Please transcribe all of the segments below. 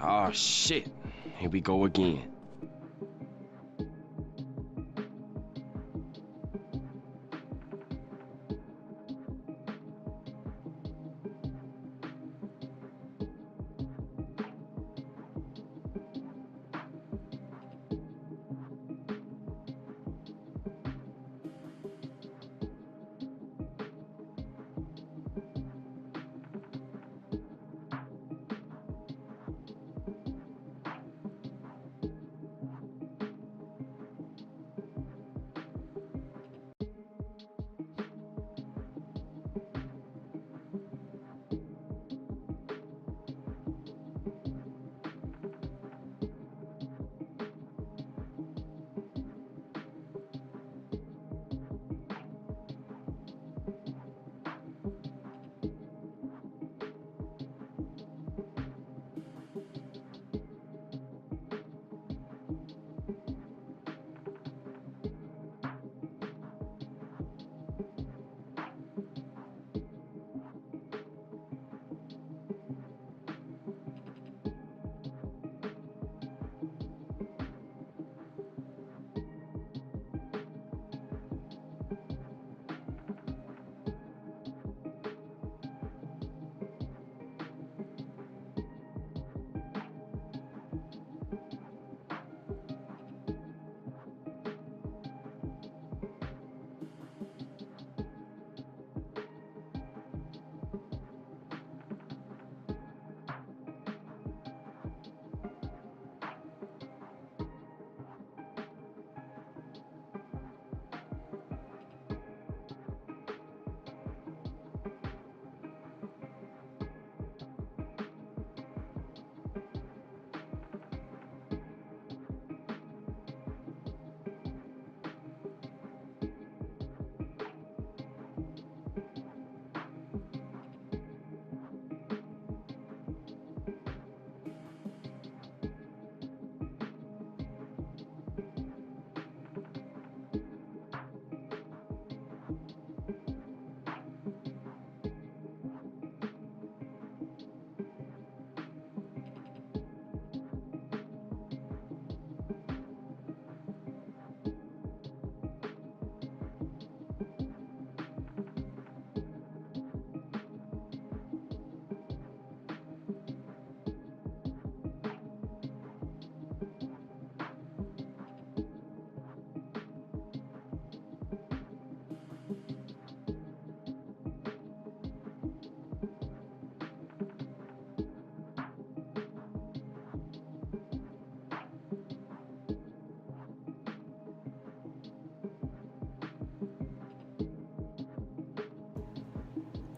Oh shit. Here we go again.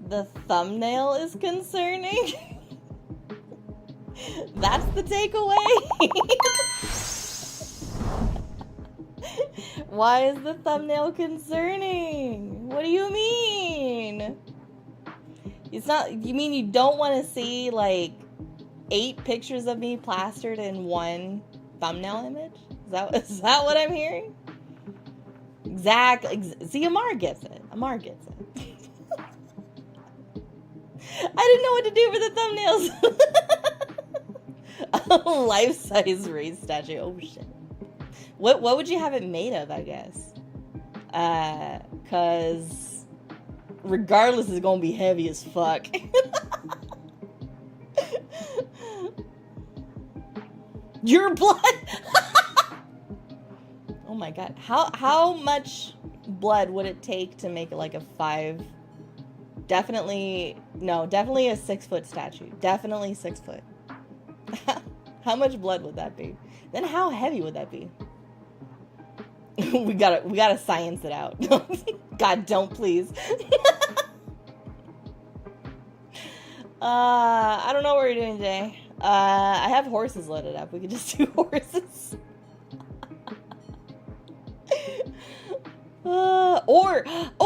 The thumbnail is concerning? That's the takeaway? Why is the thumbnail concerning? What do you mean? It's not, you mean you don't want to see like 8 pictures of me plastered in one thumbnail image? Is that what I'm hearing? Exactly. See, Amar gets it. Amar gets it. I didn't know what to do for the thumbnails. A life-size race statue. Oh shit. What would you have it made of, I guess? Cause regardless, it's gonna be heavy as fuck. Your blood. Oh my god. How much blood would it take to make it like a 5? Definitely a 6-foot statue. Definitely 6 foot. How much blood would that be? Then how heavy would that be? we gotta science it out. God, don't please. I don't know what we're doing today. I have horses loaded up. We could just do horses.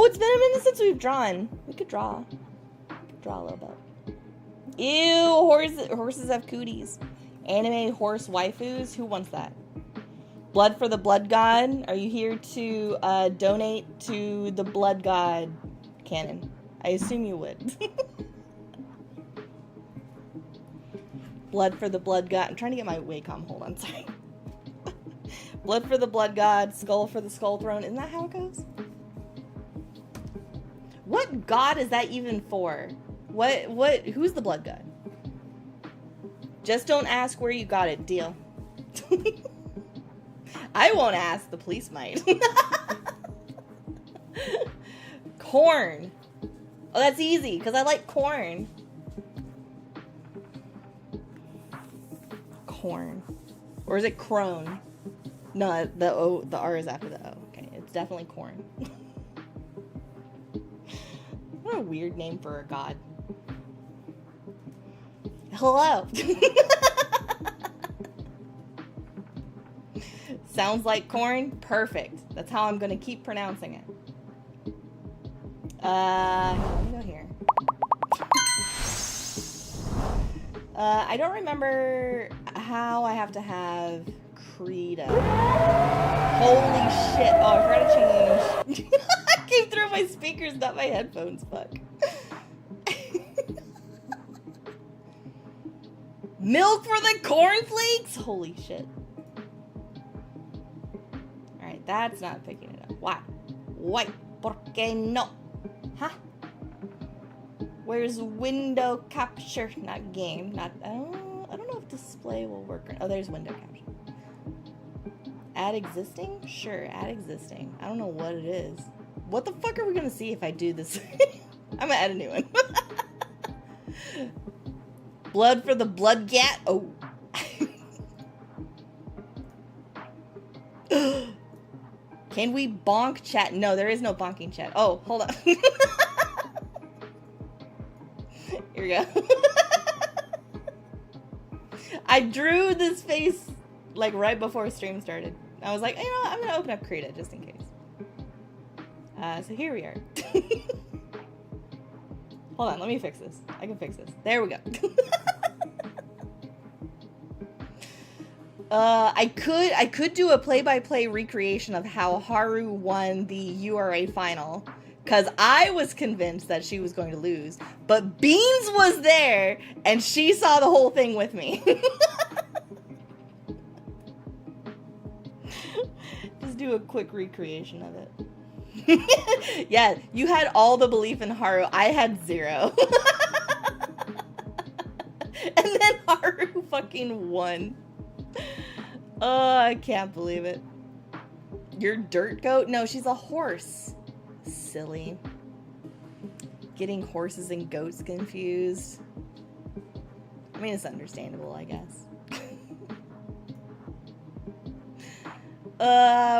It's been a minute since we've drawn. We could draw. Draw a little bit. Ew, horses have cooties. Anime horse waifus? Who wants that? Blood for the blood god? Are you here to donate to the blood god canon? I assume you would. Blood for the blood god. I'm trying to get my Wacom. Hold on, sorry. Blood for the blood god, skull for the skull throne. Isn't that how it goes? What god is that even for? Who's the blood god? Just don't ask where you got it, deal. I won't ask, the police might. Corn. Oh, that's easy, because I like corn. Corn. Or is it crone? No, the R is after the O. Okay, it's definitely corn. What a weird name for a god. Hello. Sounds like corn? Perfect. That's how I'm gonna keep pronouncing it. Let me go here. I don't remember how I have to have Krita. Holy shit. Oh, I forgot to change. I came through my speakers, not my headphones. Fuck. Milk for the cornflakes? Holy shit. Alright, that's not picking it up. Why? Why? ¿Por qué no? Huh? Where's window capture? Not game. Not. I don't know if display will work. Oh, there's window capture. Add existing? Sure, add existing. I don't know what it is. What the fuck are we gonna see if I do this? I'm gonna add a new one. Blood for the blood gat. Oh. Can we bonk chat? No, there is no bonking chat. Oh, hold on. Here we go. I drew this face like right before stream started. I was like, you know what? I'm gonna open up Krita just in case. So here we are. Hold on, let me fix this. I can fix this. There we go. I could do a play-by-play recreation of how Haru won the URA final, because I was convinced that she was going to lose, but Beans was there, and she saw the whole thing with me. Just do a quick recreation of it. Yeah, you had all the belief in Haru. I had zero. And then Haru fucking won. Oh, I can't believe it. Your dirt goat? No, she's a horse. Silly. Getting horses and goats confused. I mean, it's understandable, I guess.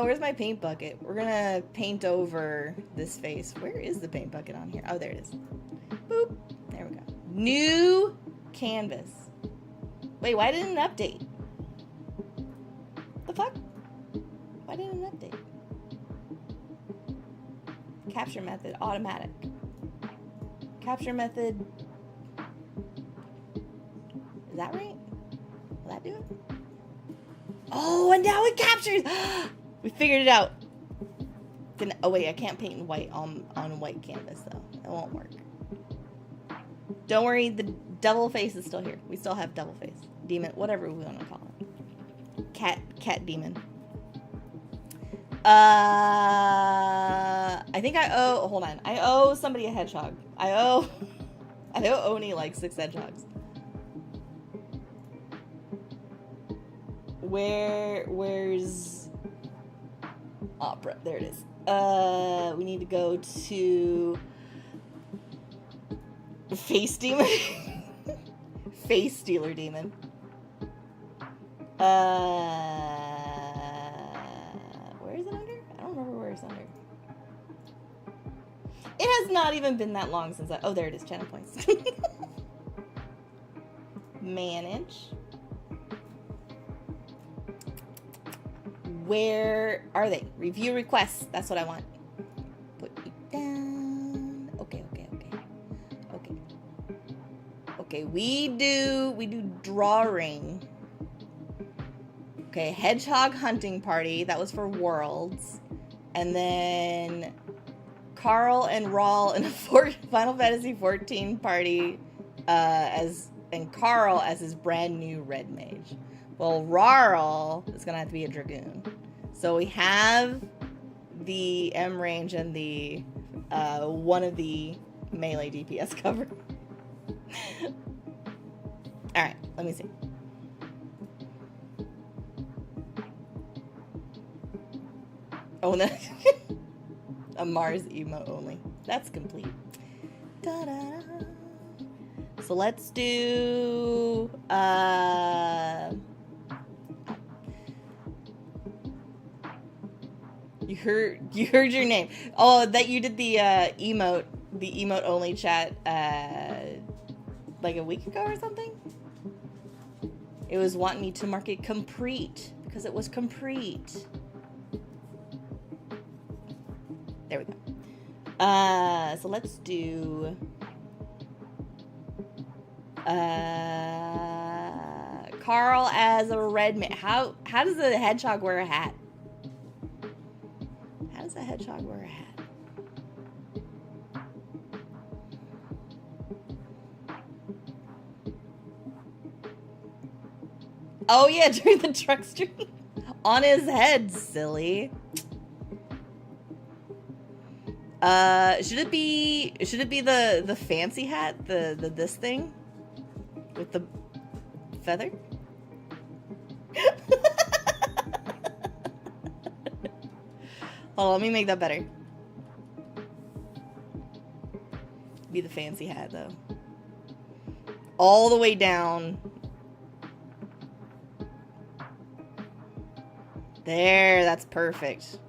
Where's my paint bucket? We're gonna paint over this face. Where is the paint bucket on here? Oh, there it is. Boop. There we go. New canvas. Wait, why didn't it update? The fuck? Why didn't it update? Capture method, automatic. Capture method. Is that right? Will that do it? Oh, and now it captures! We figured it out. Oh wait, I can't paint in white on white canvas though. It won't work. Don't worry, the devil face is still here. We still have devil face. Demon, whatever we want to call it. Cat demon. I think I owe, hold on. I owe somebody a hedgehog. I owe Oni like 6 hedgehogs. Where's opera? There it is. We need to go to face demon. Face stealer demon. Where is it under? I don't remember where it's under. It has not even been that long since I, oh, there it is, channel points. Manage. Where are they? Review requests. That's what I want. Put it down. Okay. Okay, we do drawing. Okay, hedgehog hunting party. That was for Worlds. And then Carl and Rawl in a Final Fantasy 14 party as and Carl as his brand new red mage. Well, Rarl is gonna have to be a dragoon. So we have the M range and the one of the melee DPS covered. All right, let me see. Oh no, a Mars emote only. That's complete. Da-da-da. So let's do You heard your name. Oh, that you did the emote only chat like a week ago or something? It was wanting me to mark it complete because it was complete. There we go. So let's do Carl as a red man. How does a hedgehog wear a hat? How does a hedgehog wear a hat? Oh yeah, during the truck stream. On his head, silly. Should it be the fancy hat? The this thing? With the feather? Hold on, let me make that better. Be the fancy hat though. All the way down. There, that's perfect.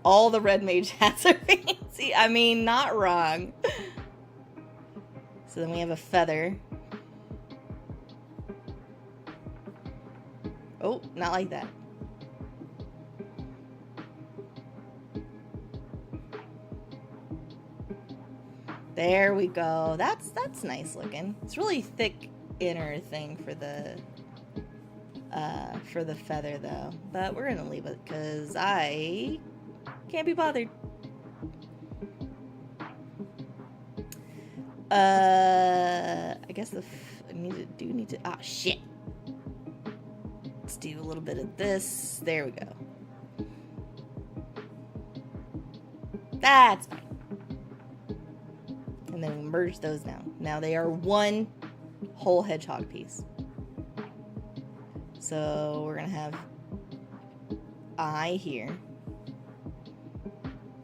All the red mage hats are fancy. I mean, not wrong. So then we have a feather. Oh, not like that. There we go. That's nice looking. It's really thick inner thing for the feather though. But we're gonna leave it because I can't be bothered. I guess I need to. Ah, shit. Let's do a little bit of this. There we go. That's fine. And then we merge those now. Now they are one whole hedgehog piece. So we're gonna have eye here.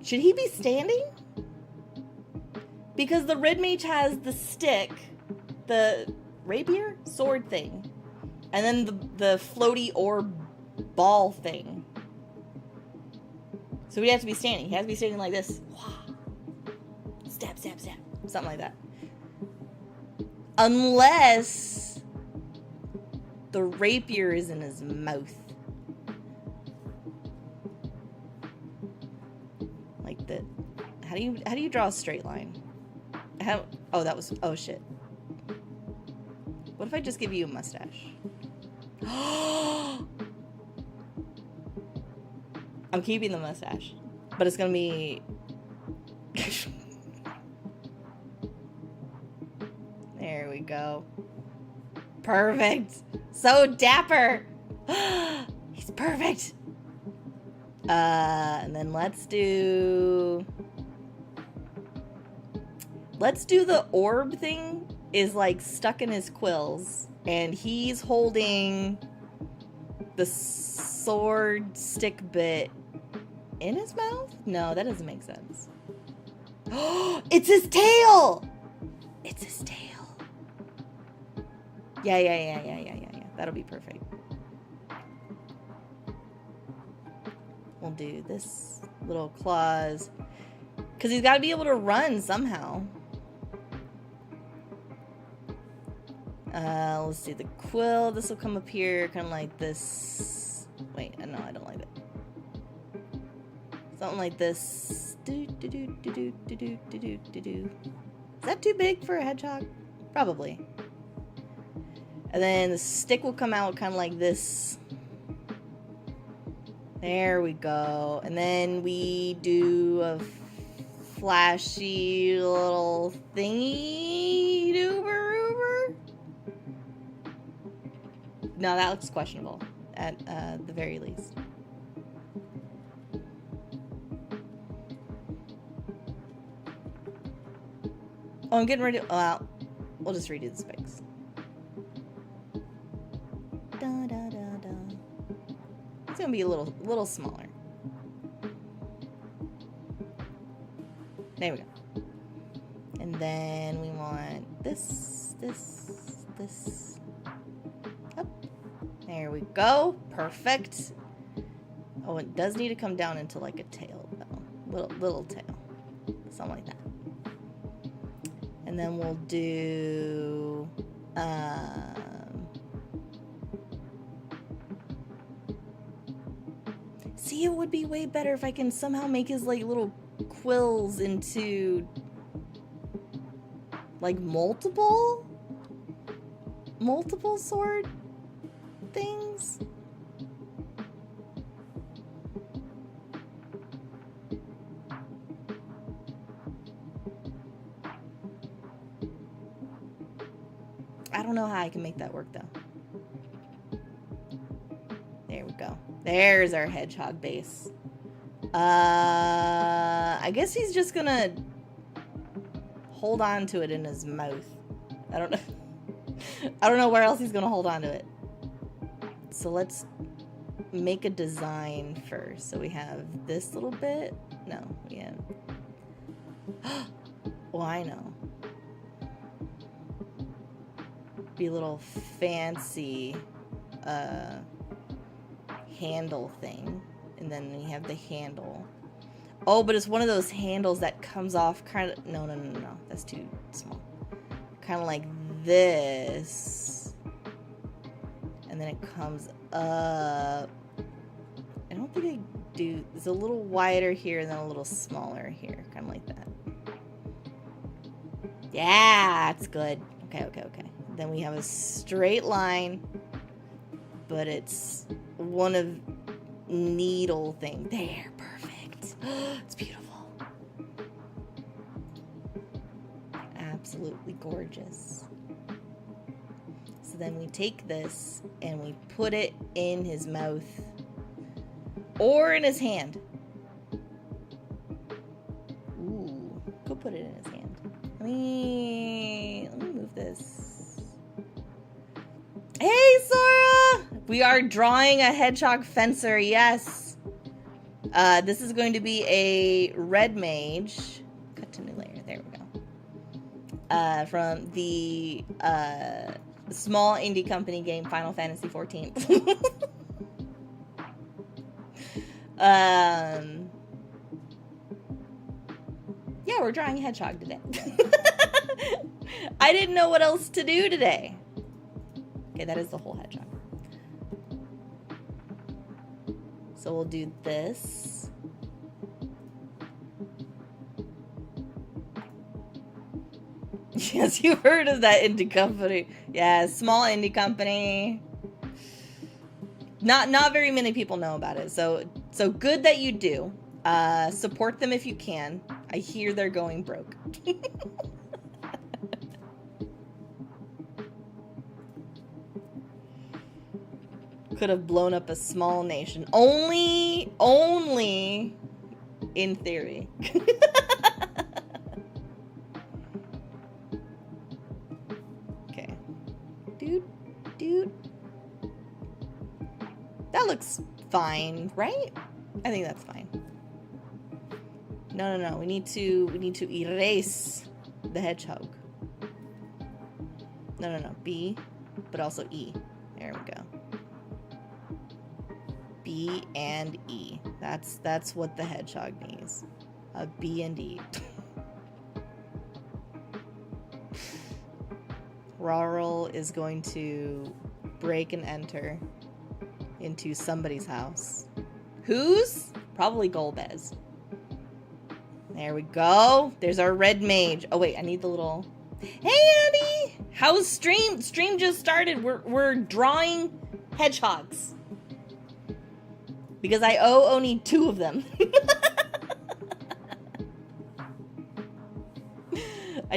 Should he be standing? Because the red mage has the stick, the rapier sword thing, and then the floaty orb ball thing. So we have to be standing. He has to be standing like this. Stab, stab, stab. Something like that. Unless the rapier is in his mouth. Like that. How do you draw a straight line? Oh shit. What if I just give you a mustache? I'm keeping the mustache, but it's gonna be there we go. Perfect. So dapper. He's perfect. And then let's do the orb thing is like stuck in his quills and he's holding the sword stick bit in his mouth? No, that doesn't make sense. It's his tail! It's his tail. Yeah. That'll be perfect. We'll do this little claws. Because he's got to be able to run somehow. Let's do the quill. This will come up here, kind of like this. Wait, no, I don't like it. Something like this. Is that too big for a hedgehog? Probably. And then the stick will come out kind of like this. There we go. And then we do a flashy little thingy doober. No, that looks questionable at the very least. Oh, I'm getting ready to... Well, we'll just redo the specs. Da, da, da, da. It's gonna be a little smaller. There we go. And then we want this. Up. There we go. Perfect. Oh, it does need to come down into like a tail, though. Little tail. Something like that. And then we'll do, see, it would be way better if I can somehow make his, like, little quills into, like, multiple sword things. I don't know how I can make that work, though. There we go. There's our hedgehog base. I guess he's just gonna hold on to it in his mouth. I don't know. I don't know where else he's gonna hold on to it. So let's make a design first. So we have this little bit. No, we have... Oh, I know. Be a little fancy handle thing, and then we have the handle. Oh, but it's one of those handles that comes off kind of... No, that's too small. Kind of like this, and then it comes up. I don't think I do... It's a little wider here and then a little smaller here, kind of like that. Yeah, that's good. Okay. Then we have a straight line, but it's one of needle thing. There, perfect. It's beautiful. Absolutely gorgeous. So then we take this and we put it in his mouth or in his hand. Ooh, go put it in his hand. Let me move this. Hey, Sora! We are drawing a hedgehog fencer, yes. This is going to be a red mage. Cut to new layer, there we go. From the small indie company game Final Fantasy XIV. Yeah, we're drawing a hedgehog today. I didn't know what else to do today. Okay, that is the whole hedgehog. So we'll do this. Yes, you've heard of that indie company. Yeah, small indie company. Not very many people know about it. So good that you do. Support them if you can. I hear they're going broke. Could have blown up a small nation. Only in theory. Okay. Dude. That looks fine, right? I think that's fine. No. We need to erase the hedgehog. No. B, but also E. There we go. B and E. That's what the hedgehog needs. A B and E. Rarl is going to break and enter into somebody's house. Whose? Probably Golbez. There we go. There's our red mage. Oh wait, I need the little... Hey Andy! How's stream? Stream just started. We're drawing hedgehogs. Because I only 2 of them.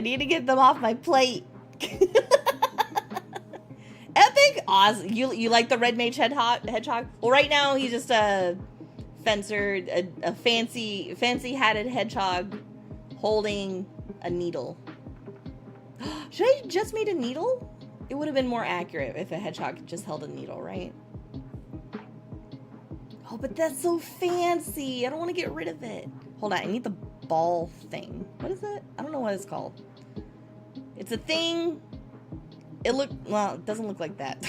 I need to get them off my plate. Epic! Awesome. You like the red mage hedgehog? Well, right now he's just a fencer, a fancy hatted hedgehog holding a needle. Should I just made a needle? It would have been more accurate if a hedgehog just held a needle, right? Oh, but that's so fancy. I don't want to get rid of it. Hold on, I need the ball thing. What is it? I don't know what it's called. It's a thing. Well, it doesn't look like that.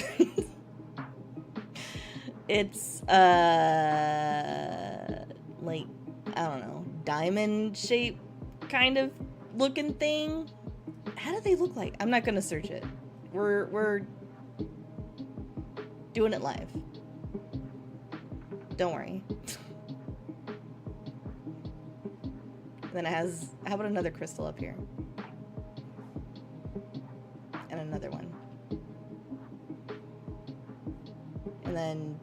It's, like, I don't know, diamond shape kind of looking thing. How do they look like? I'm not gonna search it. We're doing it live. Don't worry. Then it has, how about another crystal up here? And another one. And then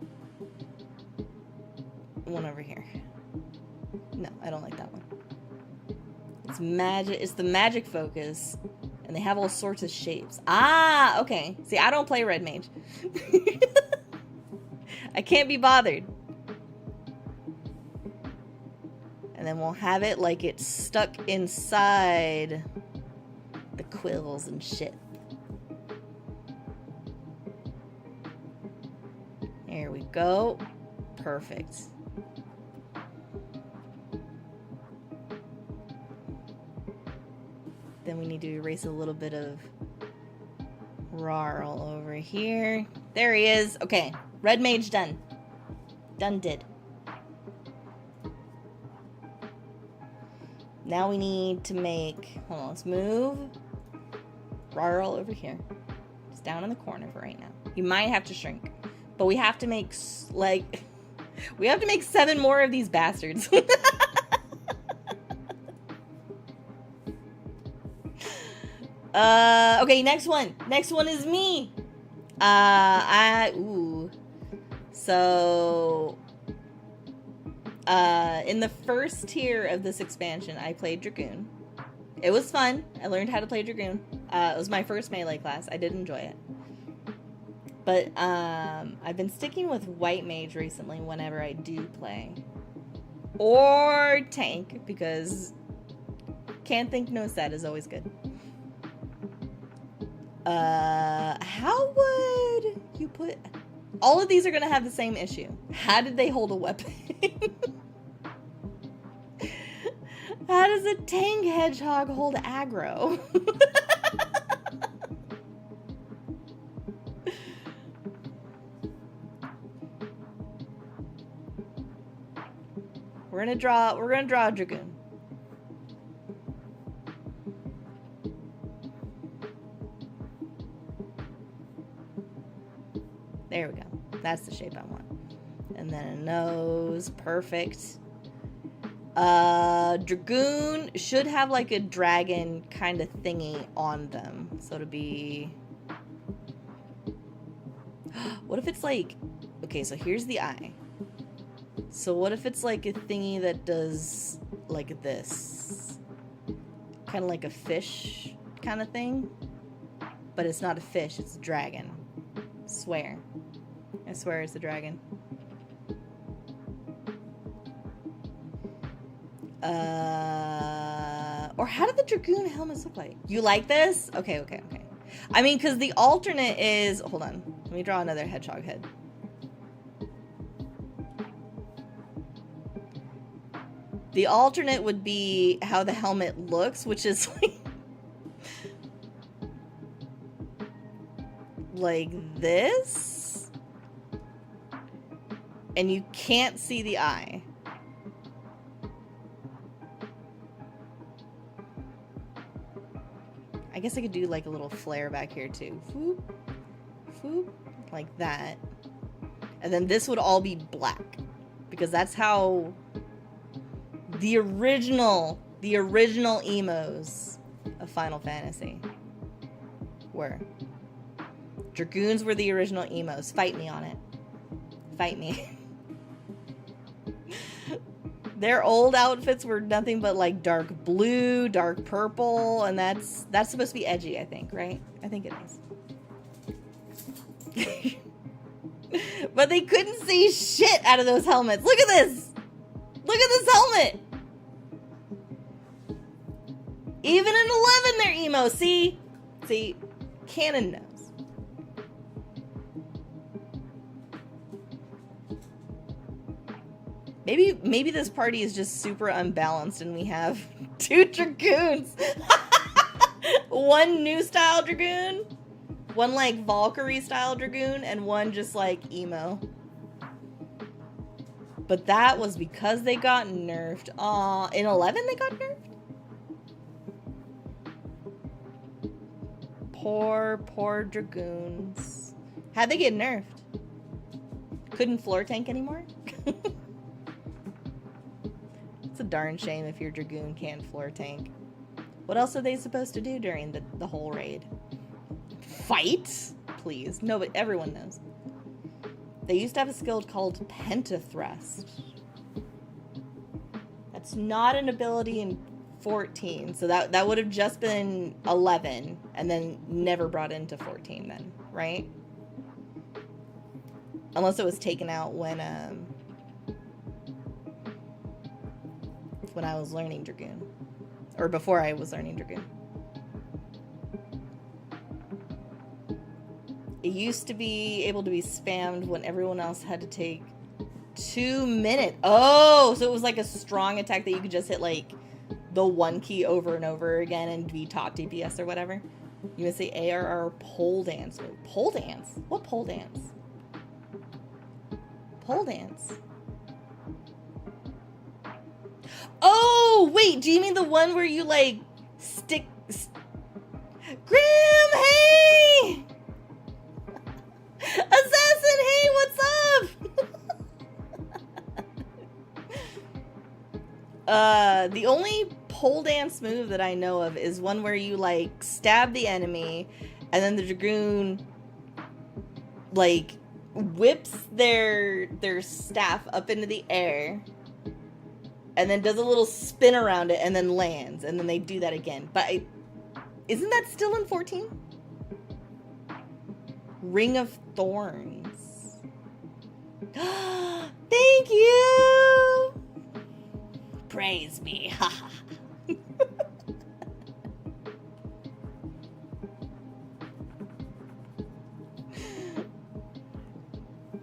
one over here. No, I don't like that one. It's magic, it's the magic focus. And they have all sorts of shapes. Ah, okay. See, I don't play red mage. I can't be bothered. And then we'll have it like it's stuck inside the quills and shit. There we go. Perfect. Then we need to erase a little bit of Rarl over here. There he is. Okay, red mage done. Done did. Now we need to make, hold on, let's move Rarl over here. It's down in the corner for right now. You might have to shrink, but we have to make, like, we have to make 7 more of these bastards. Okay, next one. Next one is me. So, in the first tier of this expansion, I played Dragoon. It was fun. I learned how to play Dragoon. It was my first melee class. I did enjoy it. But, I've been sticking with White Mage recently whenever I do play. Or Tank, because can't think no set is always good. How would you put... All of these are going to have the same issue. How did they hold a weapon? How does a tank hedgehog hold aggro? We're gonna draw a Dragoon. There we go. That's the shape I want. And then a nose. Perfect. Dragoon should have like a dragon kind of thingy on them. So to be... What if it's like... Okay, so here's the eye. So what if it's like a thingy that does like this? Kind of like a fish kind of thing. But it's not a fish, it's a dragon. Swear. I swear it's a dragon. Or how did the Dragoon helmets look like? You like this? Okay. I mean, because the alternate is... Hold on. Let me draw another hedgehog head. The alternate would be how the helmet looks, which is like this. And you can't see the eye. I guess I could do like a little flare back here too. Whoop, whoop, like that. And then this would all be black. Because that's how the original emos of Final Fantasy were. Dragoons were the original emos. Fight me on it. Fight me. Their old outfits were nothing but like dark blue, dark purple, and that's supposed to be edgy, I think, right? I think it is. But they couldn't see shit out of those helmets. Look at this! Look at this helmet! Even in 11 they're emo. See? See? Canon knows. Maybe this party is just super unbalanced and we have 2 dragoons. One new style dragoon, one like Valkyrie style dragoon, and one just like emo. But that was because they got nerfed. In 11 they got nerfed? Poor dragoons. How'd they get nerfed? Couldn't floor tank anymore? It's a darn shame if your dragoon can't floor tank. What else are they supposed to do during the whole raid? Fight? Please. No, but everyone knows. They used to have a skill called Pentathrust. That's not an ability in 14, so that would have just been 11, and then never brought into 14 then, right? Unless it was taken out when I was learning Dragoon. Or before I was learning Dragoon. It used to be able to be spammed when everyone else had to take 2 minutes. Oh, so it was like a strong attack that you could just hit like the 1 key over and over again and be top DPS or whatever. You would say ARR pole dance. Pole dance? What pole dance? Pole dance. Oh, wait, do you mean the one where you like stick... Grim, hey! Assassin, hey, what's up? The only pole dance move that I know of is one where you like stab the enemy and then the dragoon like whips their staff up into the air and then does a little spin around it and then lands, and then they do that again. But isn't that still in 14? Ring of Thorns. Thank you! Praise me.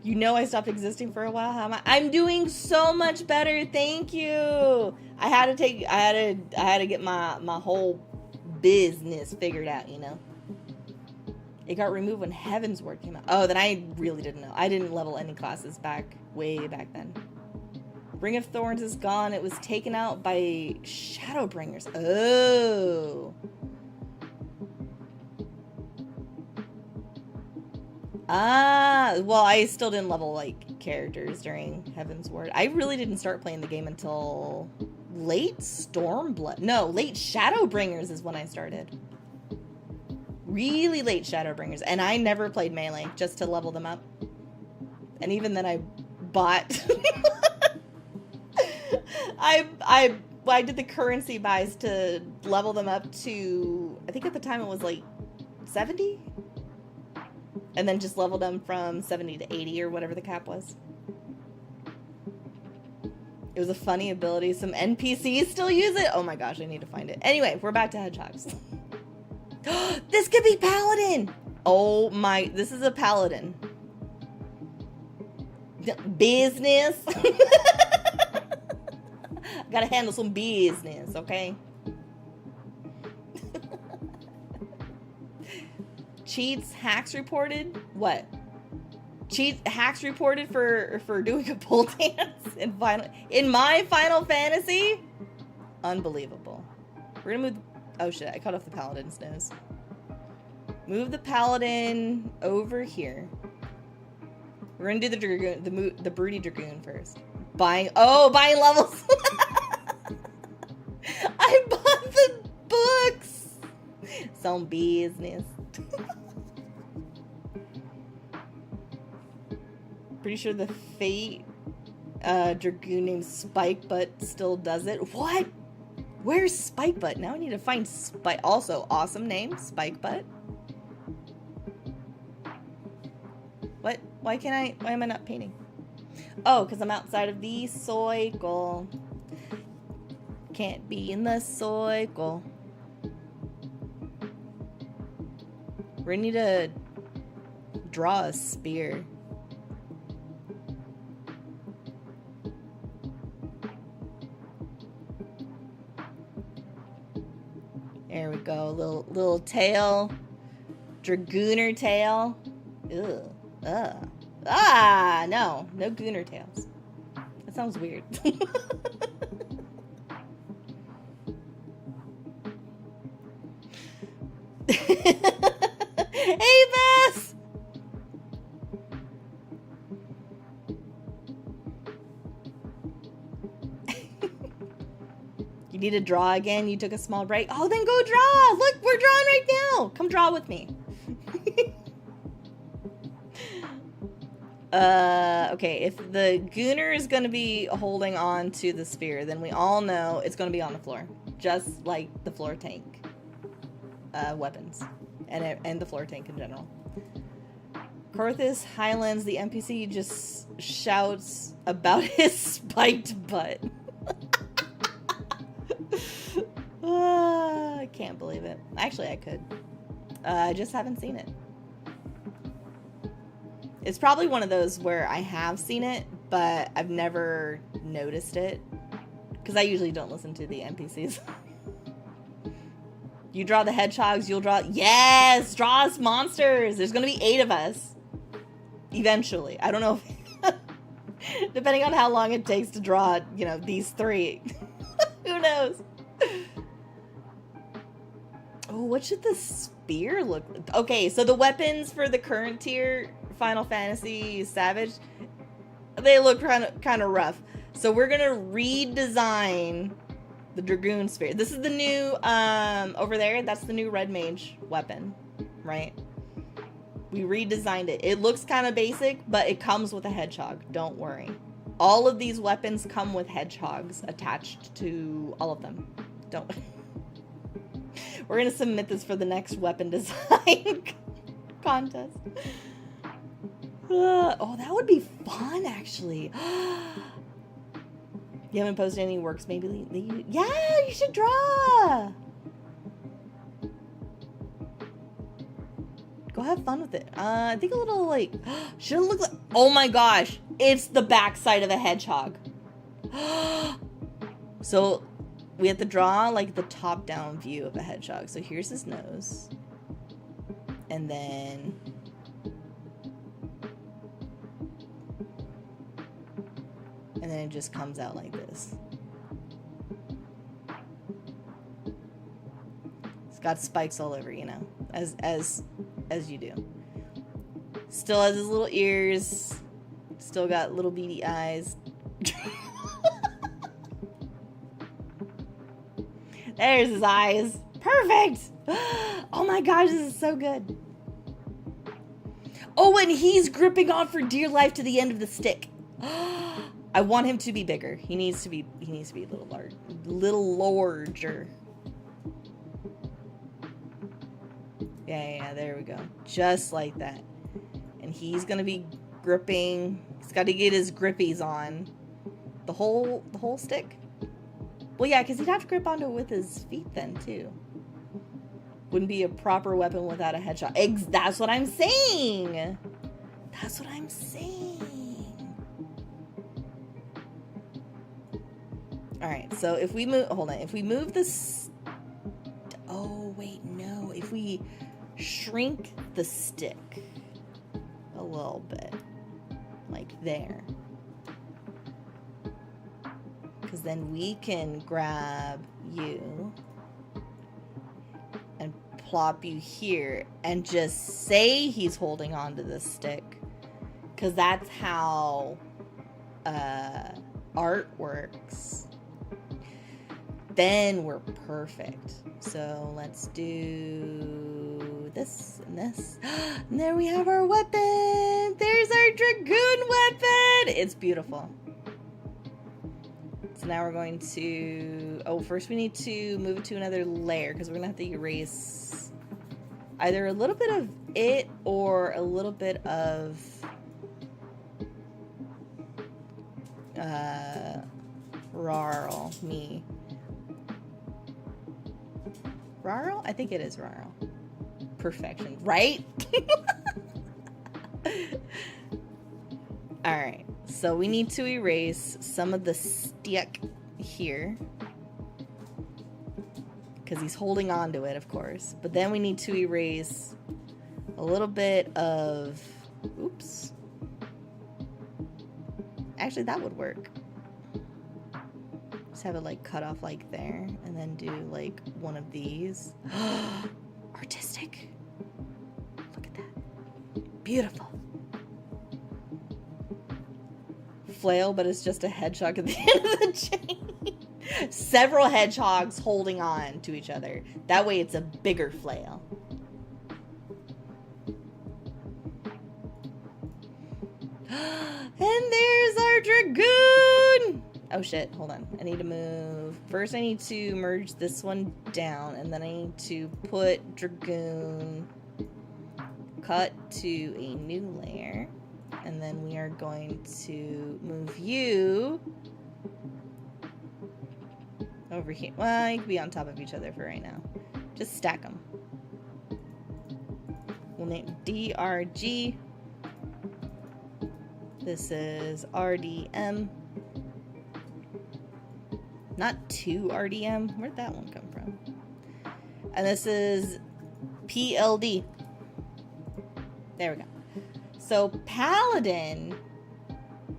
You know I stopped existing for a while. How am I? I'm doing so much better. Thank you. I had to get my whole business figured out, you know. It got removed when Heavensward came out. Oh, then I really didn't know. I didn't level any classes way back then. Ring of Thorns is gone. It was taken out by Shadowbringers. Oh. Ah, well, I still didn't level, like, characters during Heavensward. I really didn't start playing the game until late Stormblood. No, late Shadowbringers is when I started. Really late Shadowbringers. And I never played melee, just to level them up. And even then I bought... I did the currency buys to level them up to... I think at the time it was, like, 70? And then just leveled them from 70 to 80 or whatever the cap was. It was a funny ability. Some NPCs still use it. Oh my gosh, I need to find it. Anyway, we're back to hedgehogs. This could be Paladin! Oh my, this is a Paladin. Business. Gotta handle some business, okay? Cheats, hacks reported? What? Cheats, hacks reported for doing a pole dance in my Final Fantasy? Unbelievable. We're gonna move... Oh shit, I cut off the Paladin's nose. Move the Paladin over here. We're gonna do the Dragoon, the Broody Dragoon first. Buying levels! I bought the books! Some business. Pretty sure the fate Dragoon named Spike Butt still does it. What? Where's Spike Butt? Now I need to find Spike. Also, awesome name, Spike Butt. What? Why am I not painting? Oh, because I'm outside of the circle. Can't be in the circle. We're gonna need to draw a spear. There we go. Little tail. Dragooner tail. Ugh. Ah, no gooner tails. That sounds weird. Hey, Bess! You need to draw again? You took a small break? Oh, then go draw! Look, we're drawing right now! Come draw with me. Okay, if the gooner is going to be holding on to the spear, then we all know it's going to be on the floor. Just like the floor tank weapons. And the floor tank in general. Corthus Highlands, the NPC, just shouts about his spiked butt. I can't believe it. Actually, I could. I just haven't seen it. It's probably one of those where I have seen it, but I've never noticed it. Because I usually don't listen to the NPCs. You draw the hedgehogs, you'll draw... Yes! Draw us monsters! There's going to be 8 of us. Eventually. I don't know if... Depending on how long it takes to draw, you know, these 3. Who knows? Oh, what should the spear look like? Okay, so the weapons for the current tier... Final Fantasy Savage, they look kind of rough. So we're gonna redesign the Dragoon Spear. This is the new, over there, that's the new Red Mage weapon, right? We redesigned it. It looks kind of basic, but it comes with a hedgehog, don't worry. All of these weapons come with hedgehogs attached to all of them. Don't. We're gonna submit this for the next weapon design contest. Oh, that would be fun, actually. You haven't posted any works, maybe? Yeah, you should draw. Go have fun with it. I think a little, like... Should it look like... Oh my gosh. It's the backside of a hedgehog. So, we have to draw, like, the top-down view of a hedgehog. So, here's his nose. And then... And then it just comes out like this. It's got spikes all over, you know, as you do. Still has his little ears. Still got little beady eyes. There's his eyes. Perfect. Oh my gosh, this is so good. Oh, and he's gripping on for dear life to the end of the stick. I want him to be bigger. He needs to be a little larger. Yeah, there we go. Just like that. And he's gonna be gripping. He's got to get his grippies on. The whole stick. Well, yeah, because he'd have to grip onto it with his feet then too. Wouldn't be a proper weapon without a headshot. That's what I'm saying. That's what I'm saying. Alright, so if we move... Hold on. If we move this... Oh, wait, no. If we shrink the stick a little bit. Like there. Because then we can grab you and plop you here and just say he's holding on to this stick. Because that's how art works. Then we're perfect. So let's do this and this. And there we have our weapon. There's our Dragoon weapon. It's beautiful. So now we're going to... Oh, first we need to move it to another layer because we're going to have to erase either a little bit of it or a little bit of... Rarl, me. Rarl? I think it is Rarl. Perfection, right? Alright, so we need to erase some of the stick here. Because he's holding on to it, of course. But then we need to erase a little bit of... Oops. Actually, that would work. Just have it like cut off like there. And then do like one of these. Artistic. Look at that. Beautiful. Flail, but it's just a hedgehog at the end of the chain. Several hedgehogs holding on to each other. That way it's a bigger flail. And there's our dragoon! Oh shit, hold on. I need to move. First I need to merge this one down, and then I need to put dragoon, cut to a new layer, and then we are going to move you over here. Well, you can be on top of each other for right now. Just stack them. We'll name DRG. This is RDM. Not 2 RDM. Where'd that one come from? And this is PLD. There we go. So Paladin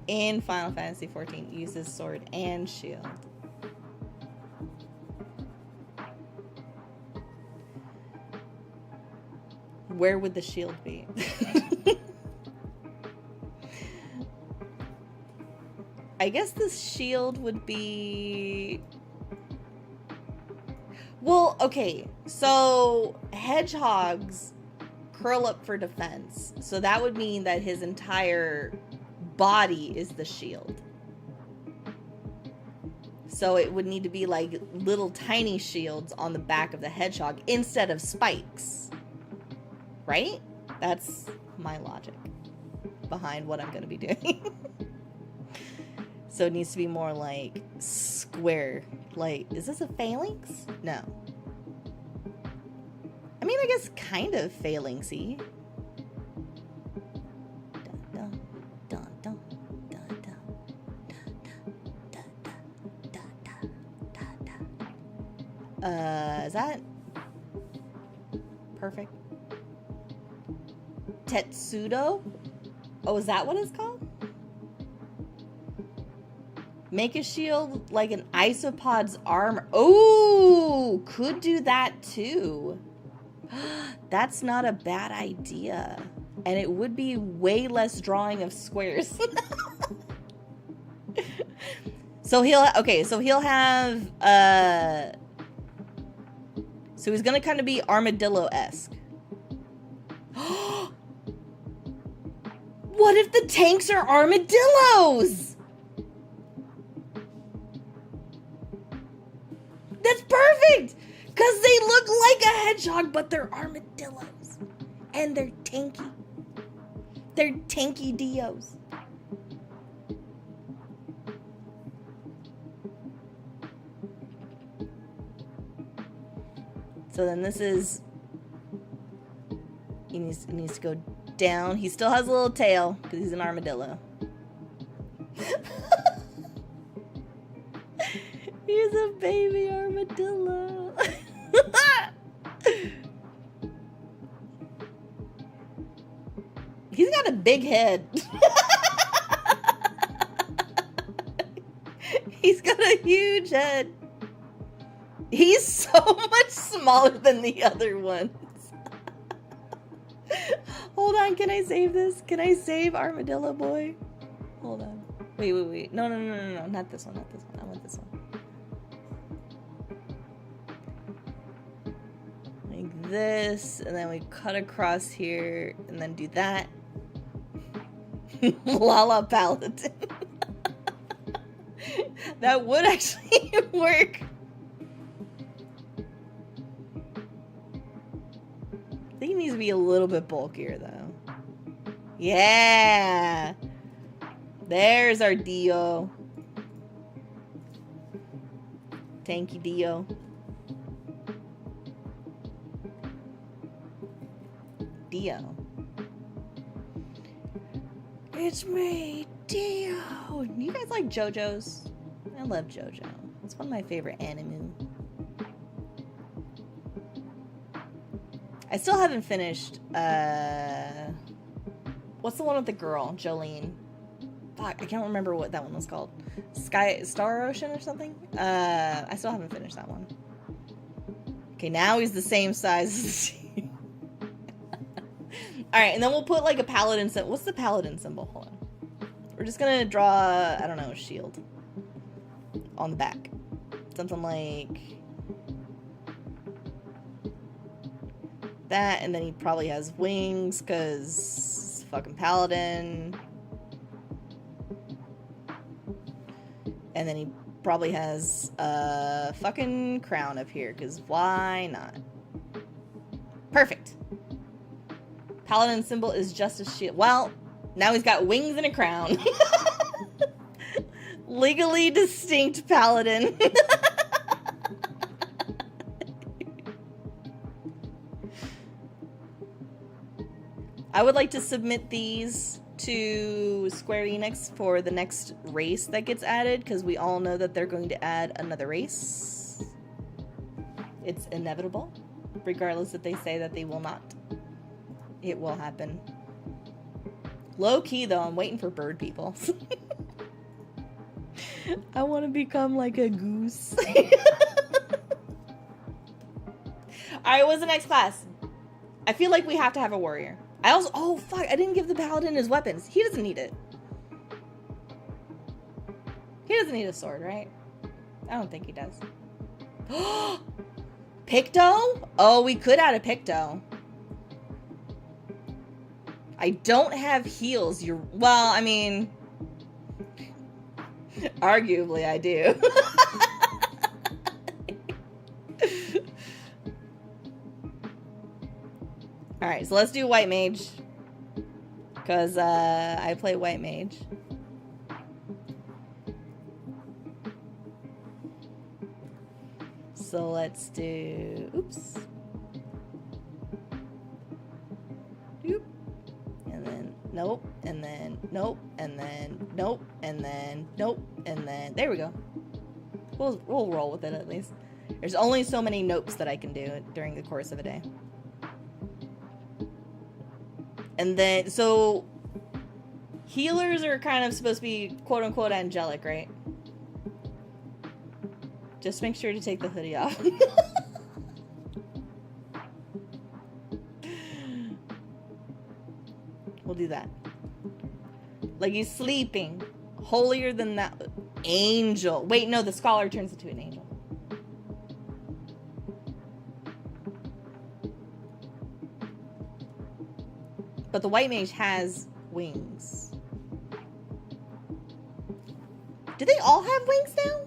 in Final Fantasy XIV uses sword and shield. Where would the shield be? I guess this shield would be... Well, okay. So, hedgehogs curl up for defense. So that would mean that his entire body is the shield. So it would need to be like little tiny shields on the back of the hedgehog instead of spikes. Right? That's my logic behind what I'm going to be doing. So it needs to be more like square. Like, is this a phalanx? No. I mean, I guess kind of phalanxy. Is that perfect? Tetsudo? Oh, is that what it's called? Make a shield like an isopod's armor. Oh, could do that too. That's not a bad idea. And it would be way less drawing of squares. So he'll have, so he's gonna kind of be armadillo-esque. What if the tanks are armadillos? That's perfect! Because they look like a hedgehog, but they're armadillos. And they're tanky. They're tanky dios. So then this is... He needs to go down. He still has a little tail, because he's an armadillo. He's a baby armadillo. He's got a big head. He's got a huge head. He's so much smaller than the other ones. Hold on, can I save this? Can I save Armadillo Boy? Hold on. Wait. No, not this one, I want this one. Like this, and then we cut across here, and then do that. Lala Paladin. That would actually work. I think he needs to be a little bit bulkier, though. Yeah! There's our Dio. Tanky Dio. Dio. It's me, Dio! You guys like JoJo's? I love JoJo. It's one of my favorite anime. I still haven't finished, what's the one with the girl? Jolene. Fuck, I can't remember what that one was called. Star Ocean or something? I still haven't finished that one. Okay, now he's the same size as you. Alright, and then we'll put like a paladin symbol. What's the paladin symbol? Hold on. We're just gonna draw, I don't know, a shield. On the back. Something like that, and then he probably has wings, because fucking paladin. And then he probably has a fucking crown up here, because why not? Perfect. Paladin symbol is just a shield. Well, now he's got wings and a crown. Legally distinct paladin. I would like to submit these to Square Enix for the next race that gets added, because we all know that they're going to add another race. It's inevitable, regardless if they say that they will not. It will happen. Low key though, I'm waiting for bird people. I want to become like a goose. Alright, what's the next class? I feel like we have to have a warrior. I also, oh fuck, I didn't give the paladin his weapons. He doesn't need it. He doesn't need a sword, right? I don't think he does. Picto? Oh, we could add a Picto. I don't have heals. Well, I mean, arguably I do. Alright, so let's do White Mage. Because I play White Mage. So let's do... Oops. Oop. And then nope. And then nope. And then nope. And then nope. And then... There we go. We'll roll with it at least. There's only so many nopes that I can do during the course of a day. And then, so, healers are kind of supposed to be quote-unquote angelic, right? Just make sure to take the hoodie off. We'll do that. Like he's sleeping. Holier than that. Angel. Wait, no, the scholar turns into an angel. But the white mage has wings. Do they all have wings now?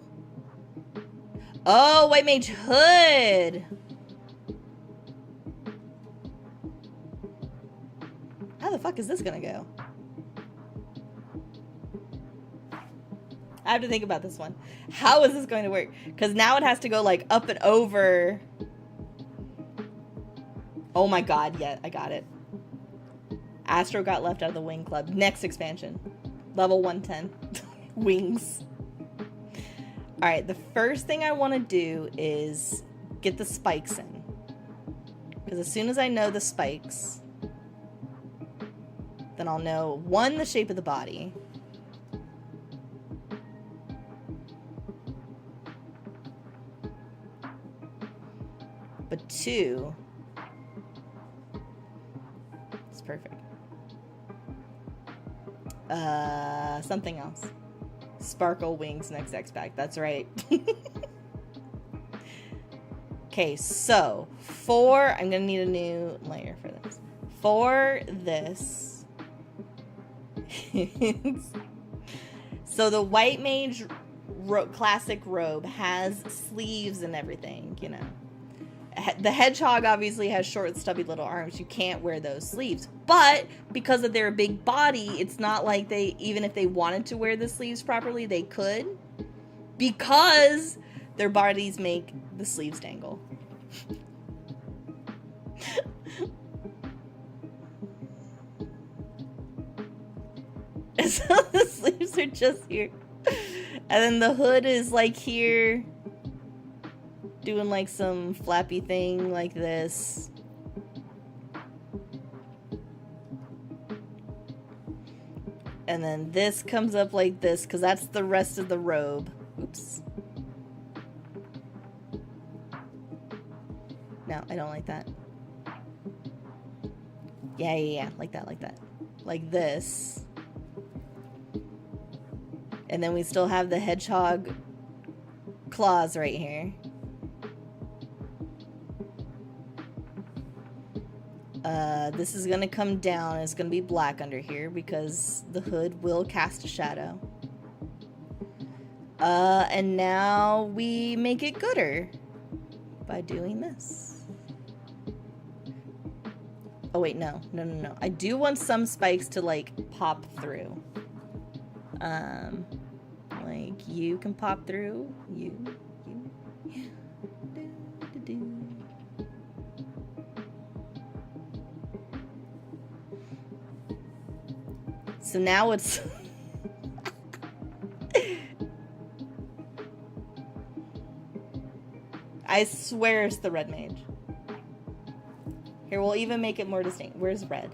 Oh, white mage hood. How the fuck is this gonna go? I have to think about this one. How is this going to work? Because now it has to go like up and over. Oh my god, yeah, I got it. Astro got left out of the wing club. Next expansion. Level 110. Wings. Alright, the first thing I want to do is get the spikes in. Because as soon as I know the spikes, then I'll know, one, the shape of the body. But two, it's perfect. Something else. Sparkle wings next X pack. That's right. Okay, so for I'm gonna need a new layer for this. For this, so the white mage classic robe has sleeves and everything, you know. The hedgehog obviously has short, stubby little arms. You can't wear those sleeves. But because of their big body, it's not like they, even if they wanted to wear the sleeves properly, they could. Because their bodies make the sleeves dangle. So the sleeves are just here. And then the hood is like here. Doing like some flappy thing like this. And then this comes up like this because that's the rest of the robe. Oops. No, I don't like that. Yeah. Like that. Like this. And then we still have the hedgehog claws right here. This is gonna come down. It's gonna be black under here because the hood will cast a shadow. And now we make it gooder by doing this. Oh wait, no. I do want some spikes to like pop through. Like you can pop through. You. So now it's I swear it's the red mage. Here, we'll even make it more distinct. Where's red?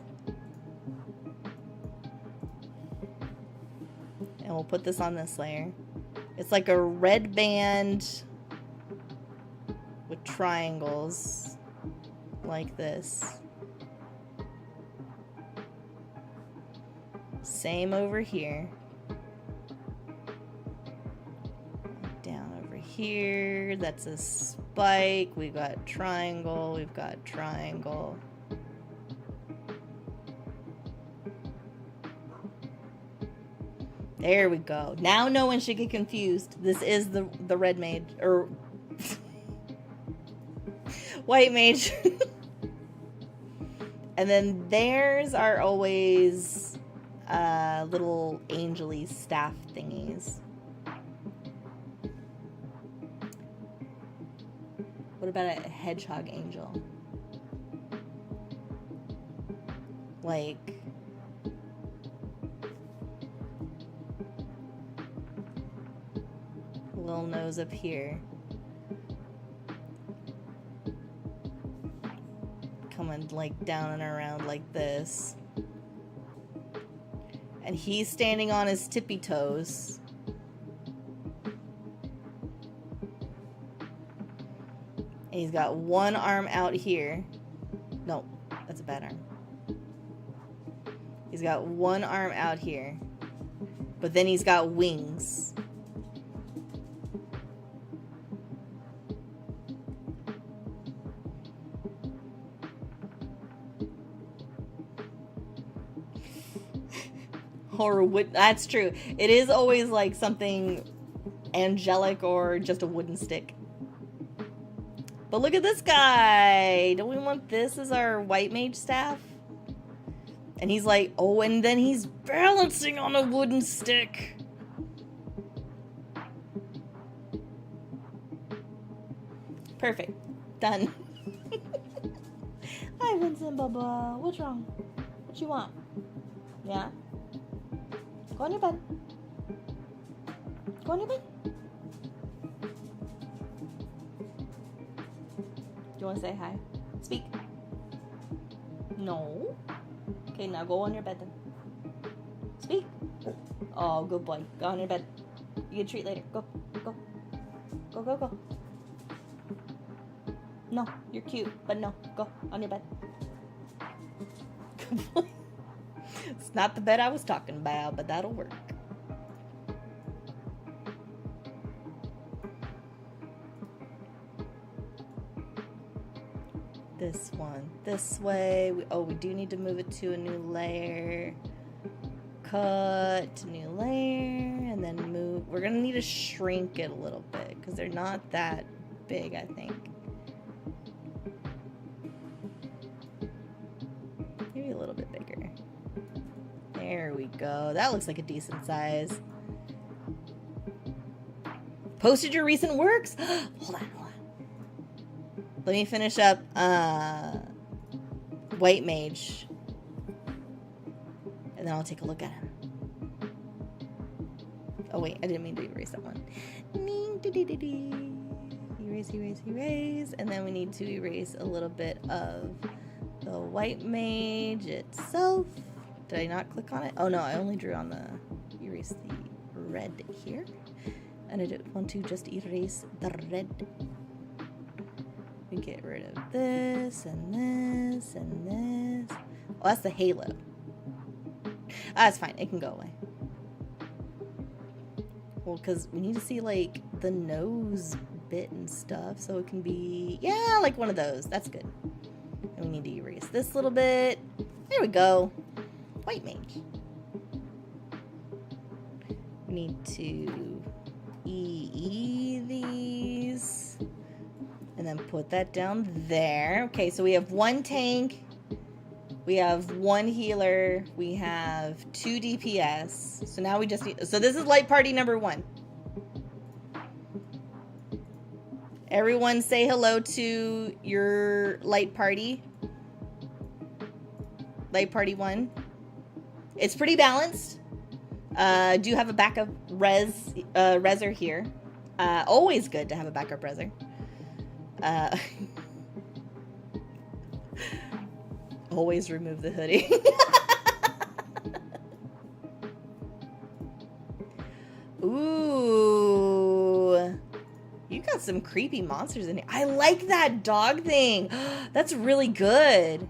And we'll put this on this layer. It's like a red band with triangles like this. Same over here. Down over here. That's a spike. We've got triangle. We've got triangle. There we go. Now no one should get confused. This is the red mage. Or white mage. And then theirs are always little angel-y staff thingies. What about a hedgehog angel? Like little nose up here. Coming like down and around like this. And he's standing on his tippy toes. And he's got one arm out here. No, that's a bad arm. He's got one arm out here. But then he's got wings. Or wood. That's true. It is always like something angelic or just a wooden stick. But look at this guy. Don't we want this as our white mage staff? And he's like, oh, and then he's balancing on a wooden stick. Perfect. Done. Hi, Vincent Bubba. What's wrong? What you want? Yeah? Go on your bed. Go on your bed. Do you want to say hi? Speak. No. Okay, now go on your bed then. Speak. Oh, good boy. Go on your bed. You get a treat later. Go. Go. Go, go, go. No, you're cute, but no. Go on your bed. Good boy. It's not the bed I was talking about, but that'll work. This one this way. We do need to move it to a new layer. Cut to new layer, and then move we're gonna need to shrink it a little bit because they're not that big, I think. Maybe a little bit bigger. There we go. That looks like a decent size. Posted your recent works? Hold on. Let me finish up White Mage. And then I'll take a look at him. Oh wait, I didn't mean to erase that one. Erase. And then we need to erase a little bit of the White Mage itself. Did I not click on it? Oh no, I only drew on the erase the red here. And I didn't want to just erase the red. We get rid of this and this and this. Oh, that's the halo. That's fine. It can go away. Well, because we need to see, like, the nose bit and stuff. So it can be, yeah, like one of those. That's good. And we need to erase this little bit. There we go. White Mage. We need to EE these. And then put that down there. Okay, so we have one tank. We have one healer. We have 2 DPS. So now we just need... So this is light party number 1. Everyone say hello to your light party. Light party 1. It's pretty balanced. Do have a backup reser here. Always good to have a backup reser. Always remove the hoodie. Ooh. You got some creepy monsters in here. I like that dog thing. That's really good.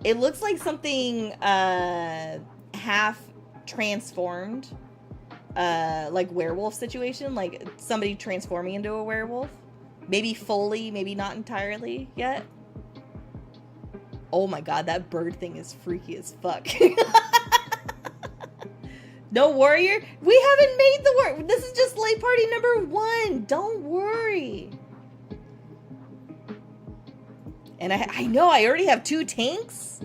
It looks like something half transformed. Like werewolf situation. Like somebody transforming into a werewolf. Maybe fully, maybe not entirely yet. Oh my god, that bird thing is freaky as fuck. No warrior? We haven't made the war. This is just light party number 1. Don't worry. And I know, I already have 2 tanks.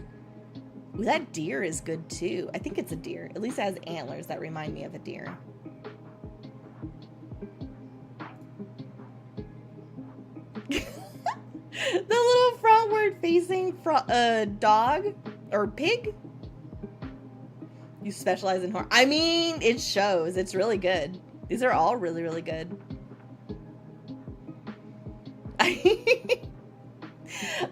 Ooh, that deer is good too. I think it's a deer. At least it has antlers that remind me of a deer. The little frontward facing dog or pig. You specialize in horror. I mean, it shows. It's really good. These are all really, really good.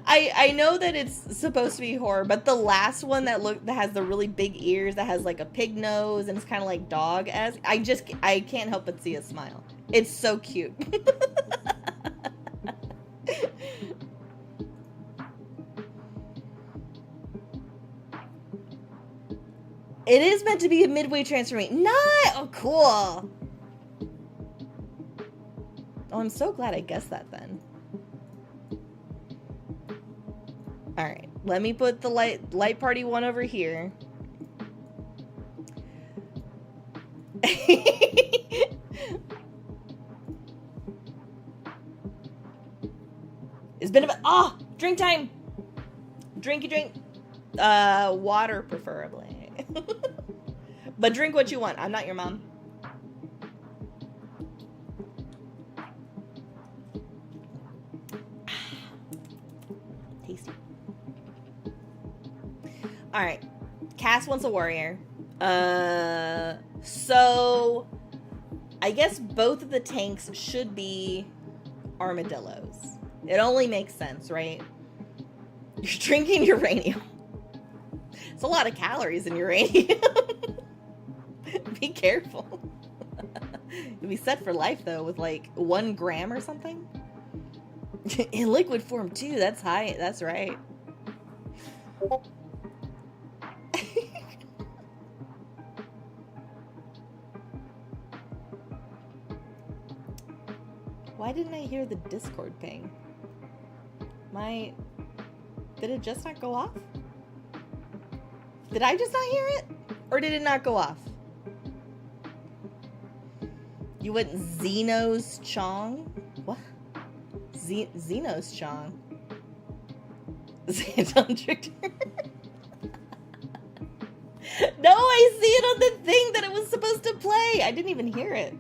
I know that it's supposed to be horror, but the last one that has the really big ears, that has like a pig nose, and it's kind of like dog-esque. I can't help but see a smile. It's so cute. It is meant to be a midway transformation. Oh, cool. Oh, I'm so glad I guessed that then. All right, let me put the light party 1 over here. It's been about drink time. Drinky drink. Water preferably. But drink what you want. I'm not your mom. Tasty. Alright. Cass wants a warrior. So I guess both of the tanks should be armadillos. It only makes sense, right? You're drinking uranium. It's a lot of calories in uranium. Be careful. You'll be set for life, though, with like 1 gram or something. In liquid form, too. That's high. That's right. Why didn't I hear the Discord ping? Did it just not go off? Did I just not hear it? Or did it not go off? You went Zeno's Chong? What? Zeno's Chong? Don't trick her. No, I see it on the thing that it was supposed to play. I didn't even hear it.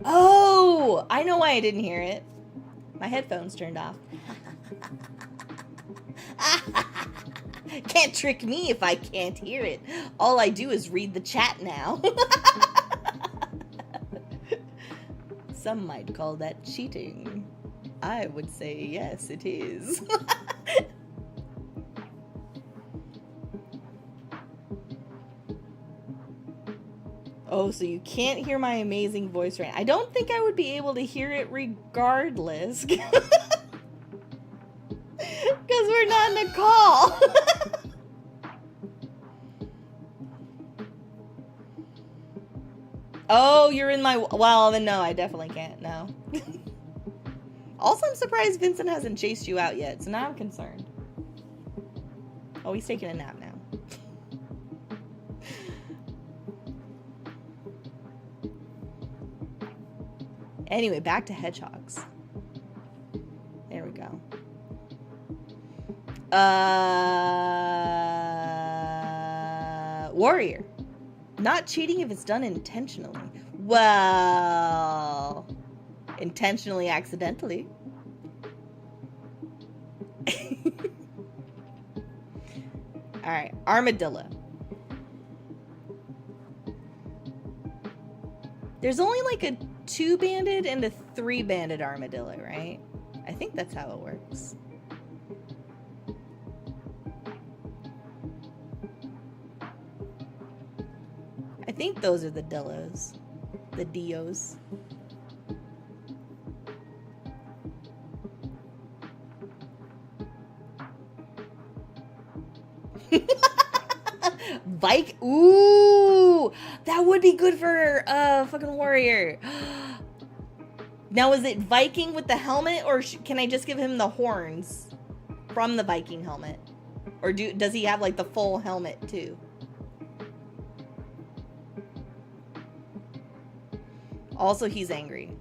Oh, I know why I didn't hear it. My headphones turned off. Can't trick me if I can't hear it. All I do is read the chat now. Some might call that cheating. I would say yes, it is. Oh, so you can't hear my amazing voice right now. I don't think I would be able to hear it regardless. Because we're not in a call. Oh, you're in my... Well, then no, I definitely can't. No. Also, I'm surprised Vincent hasn't chased you out yet, so now I'm concerned. Oh, he's taking a nap now. Anyway, back to hedgehogs. There we go. Warrior. Not cheating if it's done intentionally. Well, intentionally, accidentally. Alright, armadillo. There's only like a 2-banded and a 3-banded armadillo, right? I think that's how it works. I think those are the dillos. The dios. Ooh! That would be good for fucking warrior. Now, is it Viking with the helmet, or can I just give him the horns from the Viking helmet? Or does he have, like, the full helmet, too? Also, he's angry.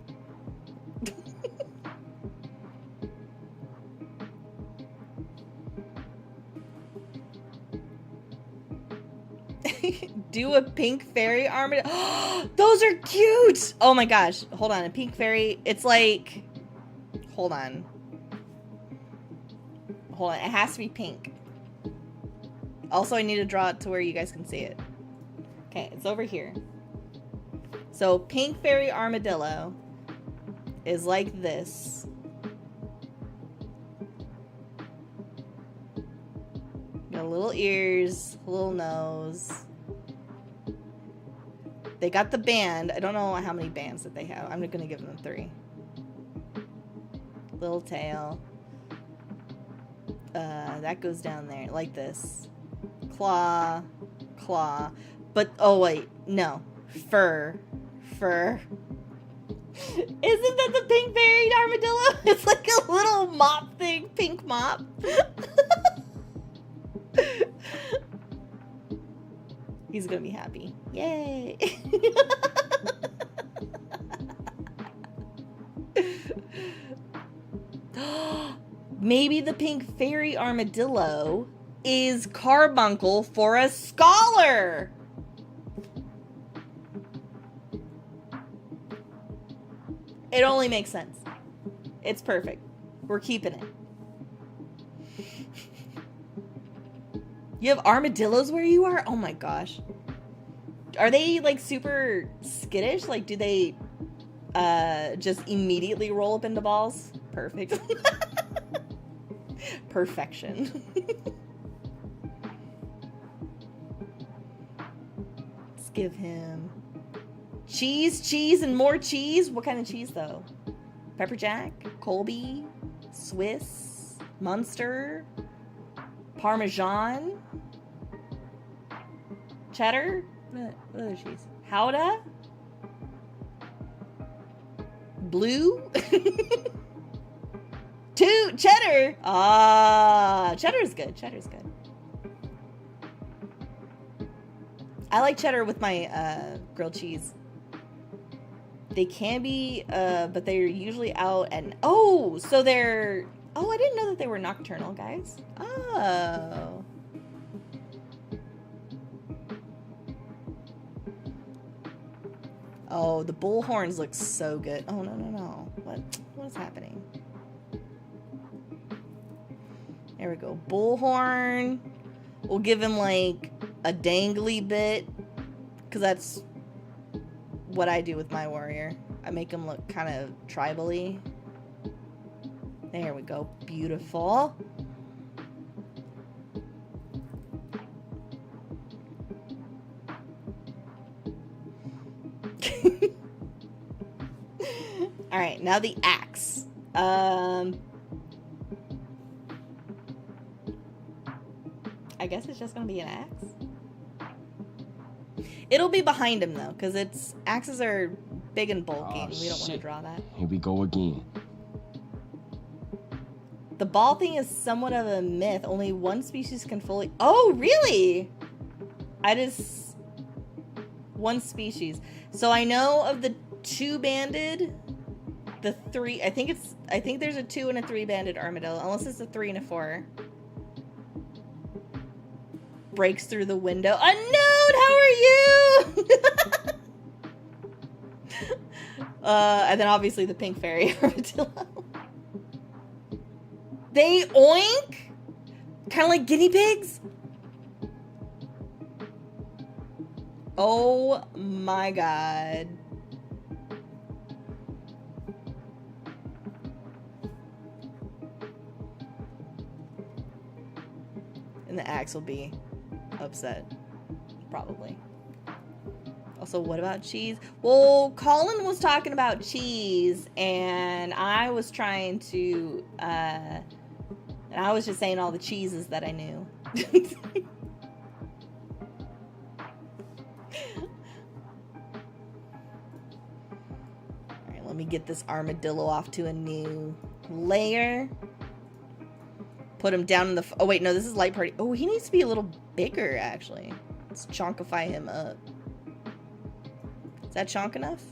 Do a pink fairy armadillo. Those are cute! Oh my gosh. Hold on. A pink fairy. It's like... Hold on. Hold on. It has to be pink. Also, I need to draw it to where you guys can see it. Okay, it's over here. So, pink fairy armadillo is like this. Got little ears, little nose. They got the band. I don't know how many bands that they have. I'm gonna give them 3. Little tail. That goes down there like this. Claw, claw. But oh wait, no. Fur. Isn't that the pink fairy armadillo? It's like a little mop thing, pink mop. He's gonna be happy. Yay! Maybe the pink fairy armadillo is carbuncle for a scholar! It only makes sense. It's perfect. We're keeping it. You have armadillos where you are? Oh my gosh. Are they like super skittish? Like, do they just immediately roll up into balls? Perfect. Perfection. Let's give him cheese, and more cheese. What kind of cheese though? Pepper Jack, Colby, Swiss, Munster, Parmesan, cheddar. What other cheese? Gouda, blue. 2 cheddar. Ah, cheddar's good. Cheddar's good. I like cheddar with my grilled cheese. They can be, but they're usually out and... Oh, so they're... Oh, I didn't know that they were nocturnal, guys. Oh. Oh, the bull horns look so good. Oh, no, no, no. What is happening? There we go. Bullhorn. We'll give him, like, a dangly bit. Because that's what I do with my warrior. I make him look kind of tribal-y. There we go. Beautiful. Alright, now the axe. I guess it's just gonna be an axe. It'll be behind him though, because axes are big and bulky, and we don't want to draw that. Here we go again. The ball thing is somewhat of a myth. Only one species can fully... Oh, really? One species. So I know of the 2-banded, the 3... I think there's a 2 and a 3-banded armadillo, unless it's a 3 and a 4. Breaks through the window. Unknown, how are you? And then obviously the pink fairy armadillo. They oink? Kind of like guinea pigs? Oh my god. And the axe will be upset. Probably. Also, what about cheese? Well, Colin was talking about cheese, and I was trying to, and I was just saying all the cheeses that I knew. Alright, let me get this armadillo off to a new layer. Put him down in the... Oh, wait, no, this is light party. Oh, he needs to be a little bigger, actually. Let's chonkify him up. Is that chonk enough?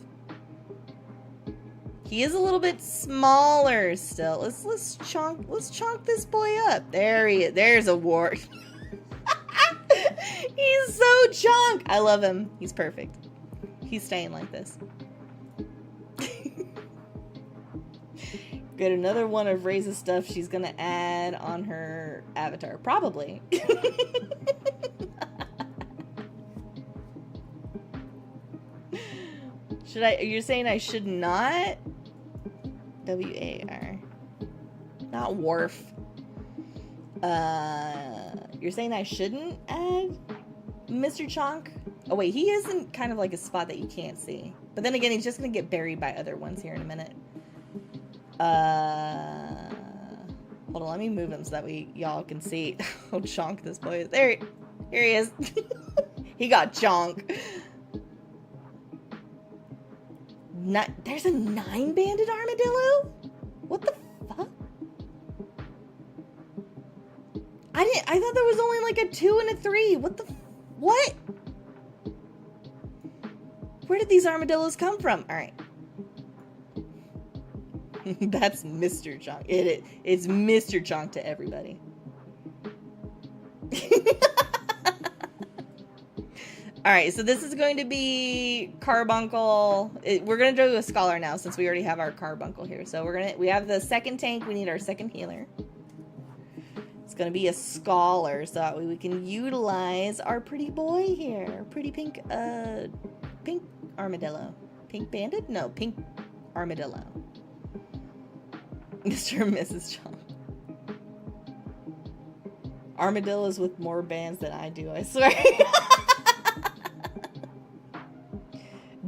He is a little bit smaller still. Let's chonk this boy up. There he is. There's a war. He's so chonk. I love him. He's perfect. He's staying like this. Get another one of Ray's stuff she's gonna add on her avatar. Probably. You're saying I should not? W-A-R. Not Wharf. You're saying I shouldn't add Mr. Chonk? Oh wait, he isn't kind of like a spot that you can't see. But then again, he's just gonna get buried by other ones here in a minute. Hold on, let me move him so that y'all can see how chonk this boy is. Here he is. He got chonk. There's a 9-banded armadillo? What the fuck? I thought there was only like a 2 and a 3. What? Where did these armadillos come from? All right. That's Mr. Chonk. It's Mr. Chonk to everybody. Alright, so this is going to be Carbuncle. We're going to do a Scholar now since we already have our Carbuncle here. So we have the second tank. We need our second healer. It's going to be a Scholar so that way we can utilize our pretty boy here. Pretty pink armadillo. Pink bandit? No, pink armadillo. Mr. and Mrs. Chomp. Armadillos with more bands than I do, I swear.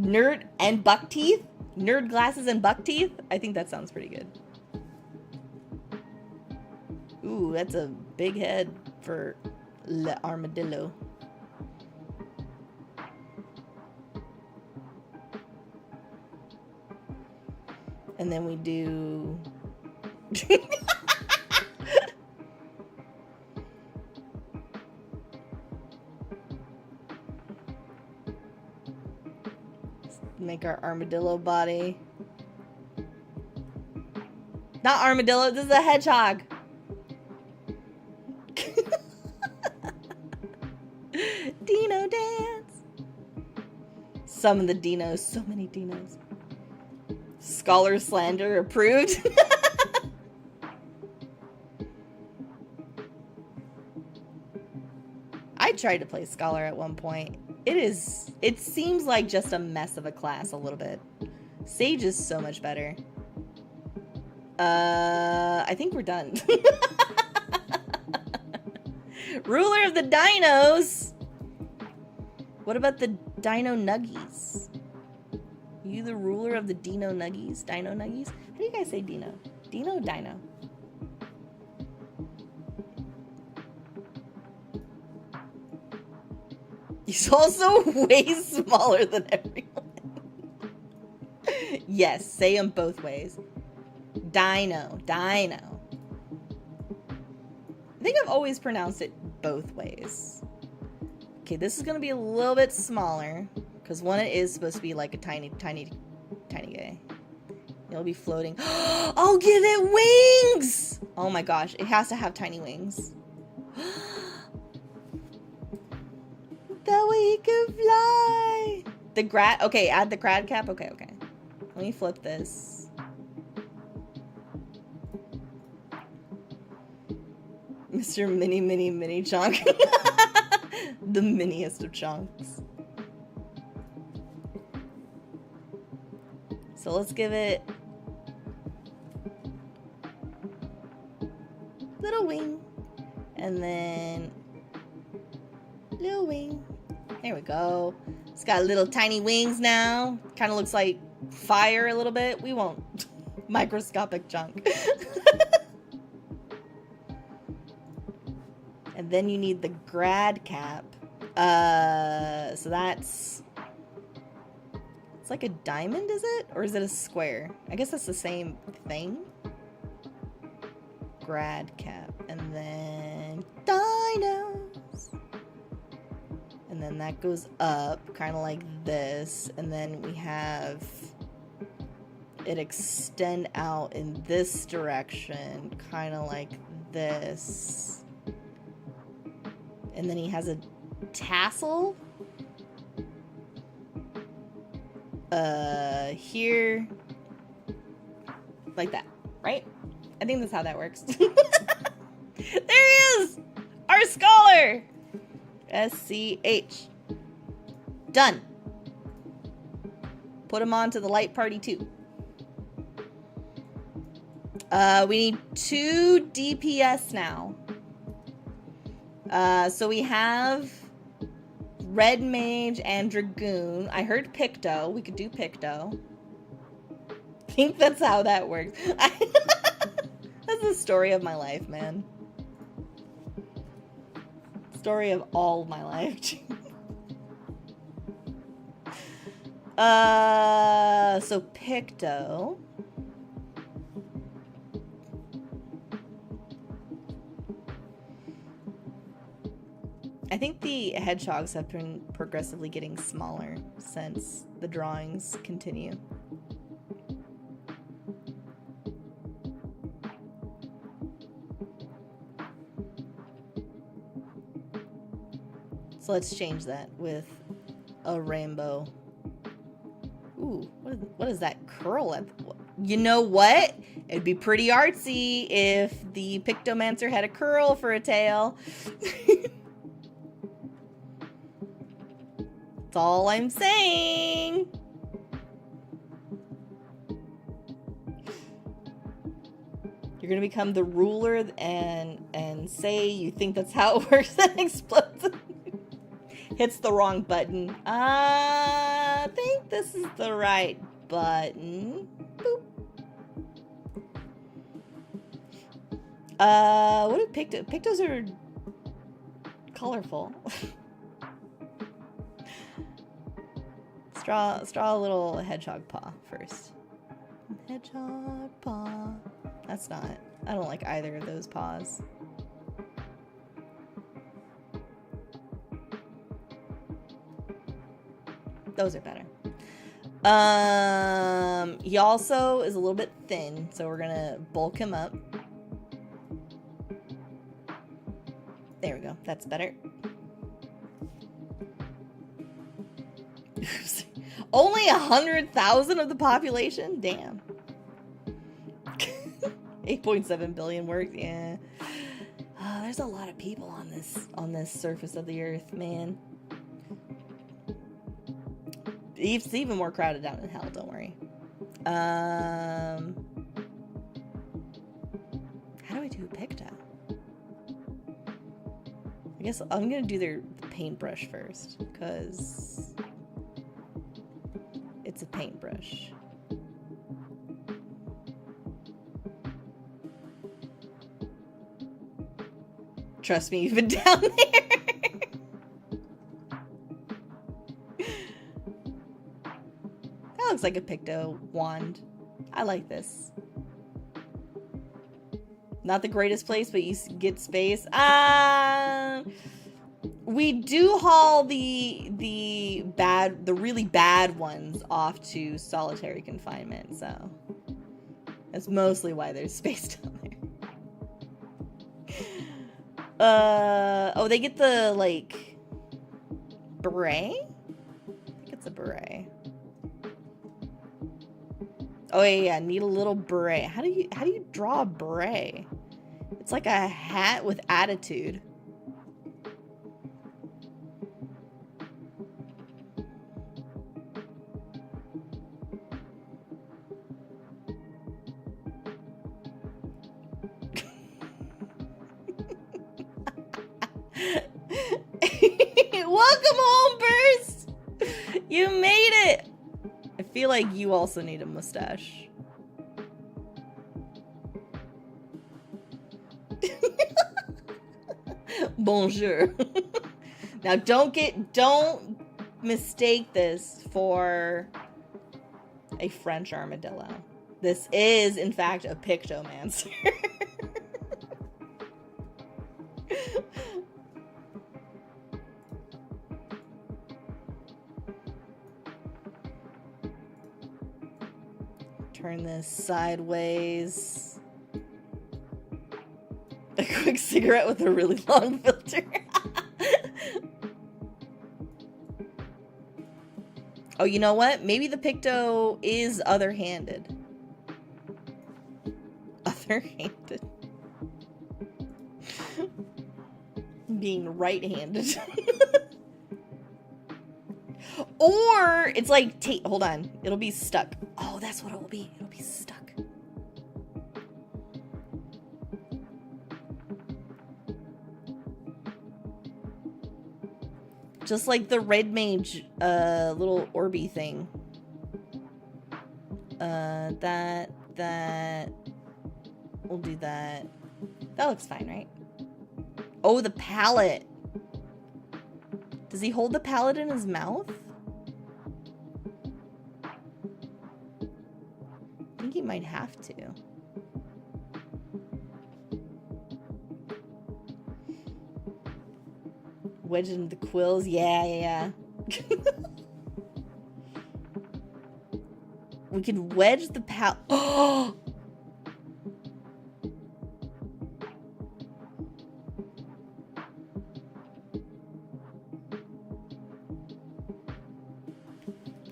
Nerd and buck teeth? Nerd glasses and buck teeth? I think that sounds pretty good. Ooh, that's a big head for Le Armadillo. And then we do... make our armadillo body. Not armadillo, this is a hedgehog. Dino dance. Some of the dinos, so many dinos. Scholar slander approved. I tried to play Scholar at one point. It seems like just a mess of a class a little bit. Sage is so much better. I think we're done. Ruler of the dinos. What about the dino nuggies? Are you the ruler of the dino nuggies? Dino nuggies? How do you guys say dino? Dino, dino. He's also way smaller than everyone. Yes, say them both ways. Dino, dino. I think I've always pronounced it both ways. Okay, this is gonna be a little bit smaller because one, it is supposed to be like a tiny guy. It'll be floating. I'll give it wings! Oh my gosh, it has to have tiny wings. That way he can fly. The grad, okay, add the grad cap. Okay. Let me flip this. Mr. Mini Chunk. The miniest of chunks. So let's give it little wing. And then little wing. There we go. It's got little tiny wings now. Kind of looks like fire a little bit. We won't. Microscopic junk. And then you need the grad cap. So that's... It's like a diamond, is it? Or is it a square? I guess that's the same thing. Grad cap. And then... dinos. And then that goes up, kind of like this. And then we have it extend out in this direction, kind of like this. And then he has a tassel. Here. Like that, right? I think that's how that works. There he is! Our scholar! SCH. Done. Put him on to the light party too. We need 2 DPS now. So we have Red Mage and Dragoon. I heard Picto. We could do Picto. I think that's how that works. That's the story of my life, man. Story of all my life. So Picto. I think the hedgehogs have been progressively getting smaller since the drawings continue. So let's change that with a rainbow. Ooh, what is that curl? You know what? It'd be pretty artsy if the Pictomancer had a curl for a tail. That's all I'm saying. You're gonna become the ruler and say you think that's how it works and explodes. Hits the wrong button. I think this is the right button. Boop. What do Pictos are colorful. Draw a little hedgehog paw first. Hedgehog paw. That's not. I don't like either of those paws. Those are better. He also is a little bit thin, so we're gonna bulk him up. There we go. That's better. Only 100,000 of the population? Damn. 8.7 billion worked. Yeah. There's a lot of people on this surface of the earth, man. It's even more crowded down in hell, don't worry. How do I do Picto? I guess I'm gonna do the paintbrush first, because it's a paintbrush. Trust me, you've been down there. That looks like a Picto wand. I like this. Not the greatest place, but you get space. We do haul the really bad ones off to solitary confinement, so that's mostly why there's space down there. Oh, they get the, like, beret? I think it's a beret. Oh, yeah, need a little beret. How do you draw a beret? It's like a hat with attitude. Welcome home, Burst! You made it! I feel like you also need a mustache. Bonjour. Now don't mistake this for a French armadillo. This is, in fact, a pictomancer. Turn this sideways. A quick cigarette with a really long filter. Oh, you know what? Maybe the Picto is other-handed. Other-handed. Being right-handed. Or it's like, hold on. It'll be stuck. Oh, that's what it will be. It'll be stuck. Just like the red mage, little Orby thing. That. We'll do that. That looks fine, right? Oh, the palette. Does he hold the palette in his mouth? I think he might have to. Wedge into the quills. Yeah. We could wedge the palette. Oh!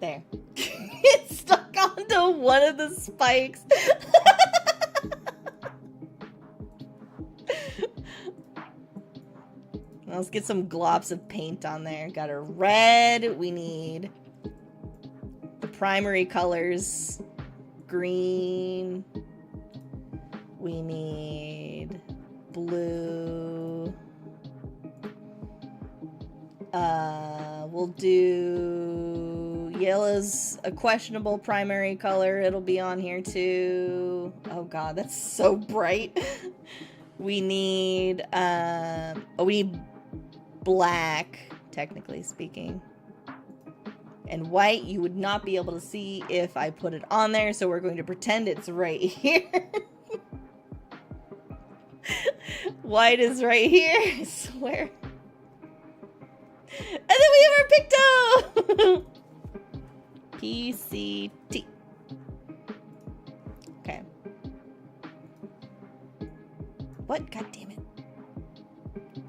There. It's stuck onto one of the spikes. Let's get some glops of paint on there. Got a red. We need the primary colors. Green. We need blue. We'll do yellow's a questionable primary color. It'll be on here too. Oh god, that's so bright. We need we need black, technically speaking. And white, you would not be able to see if I put it on there, so we're going to pretend it's right here. White is right here, I swear. And then we have our Picto! PCT. Okay. What? God damn it.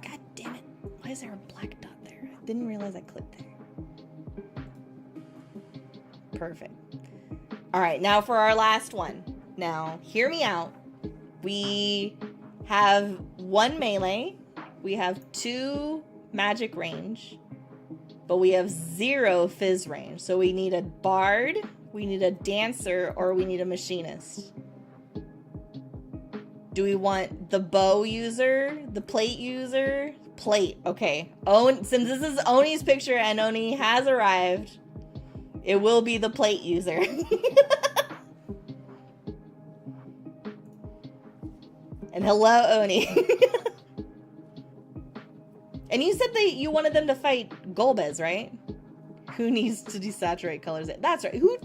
God damn it. Why is there a black dot there? I didn't realize I clicked there. Perfect. All right, now for our last one. Now, hear me out. We have 1 melee. We have 2 magic range. But we have 0 fizz range. So we need a bard, we need a dancer, or we need a machinist. Do we want the bow user, the plate user? Plate, okay. Since this is Oni's picture and Oni has arrived, it will be the plate user. And hello, Oni. And you said you wanted them to fight Golbez, right? Who needs to desaturate colors? That's right. Who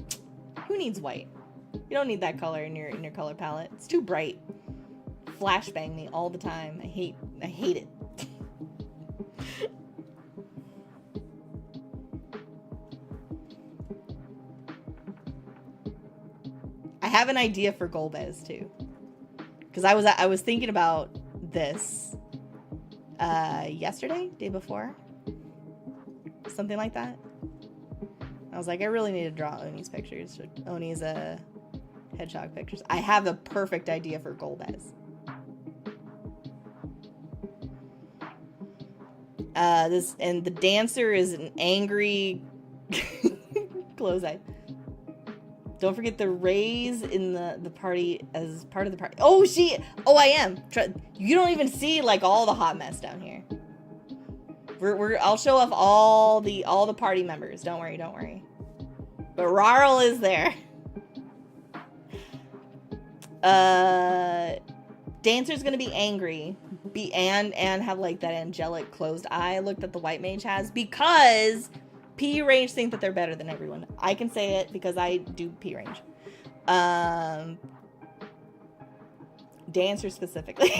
needs white? You don't need that color in your color palette. It's too bright. Flashbang me all the time. I hate it. I have an idea for Golbez too. Because I was thinking about this yesterday, day before, something like that. I was like, I really need to draw Oni's pictures. Oni's hedgehog pictures. I have a perfect idea for Golbez. And the dancer is an angry close eye. Don't forget the rays in the party as part of the party. Oh, I am. You don't even see like all the hot mess down here. I'll show off all the party members. Don't worry. But Rarl is there. Dancer's gonna be angry, and have like that angelic closed eye look that the white mage has, because P range think that they're better than everyone. I can say it because I do P range. Dancer specifically.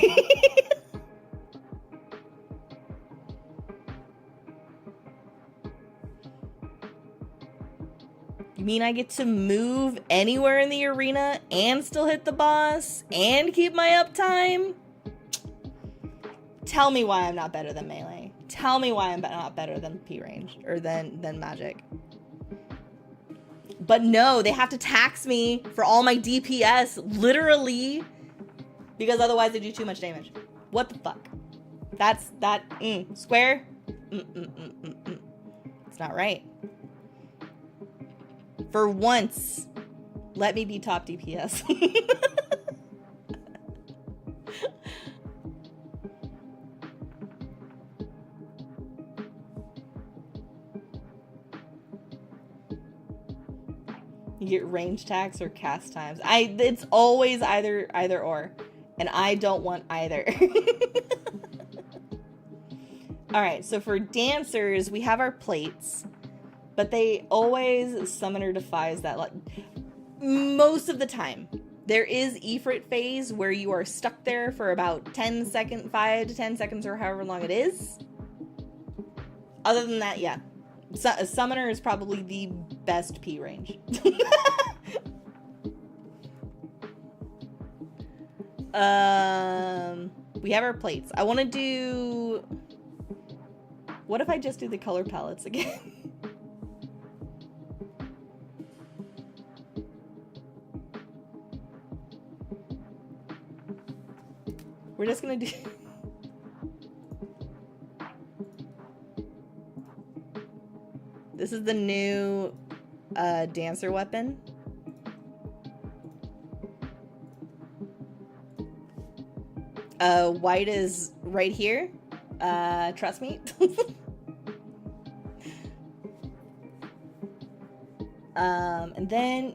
You mean I get to move anywhere in the arena and still hit the boss and keep my uptime? Tell me why I'm not better than melee. Tell me why I'm not better than P range or than magic. But no, they have to tax me for all my DPS, literally, because otherwise they do too much damage. What the fuck? Square? It's not right. For once, let me be top DPS. You get range tax or cast times. It's always either or, and I don't want either. All right, so for dancers, we have our plates, but they always summoner defies that. Most of the time, there is Ifrit phase where you are stuck there for about 10 seconds, 5 to 10 seconds, or however long it is. Other than that, yeah. A summoner is probably the best P range. We have our plates. I want to do... What if I just do the color palettes again? We're just gonna do... This is the new dancer weapon. White is right here. Trust me. And then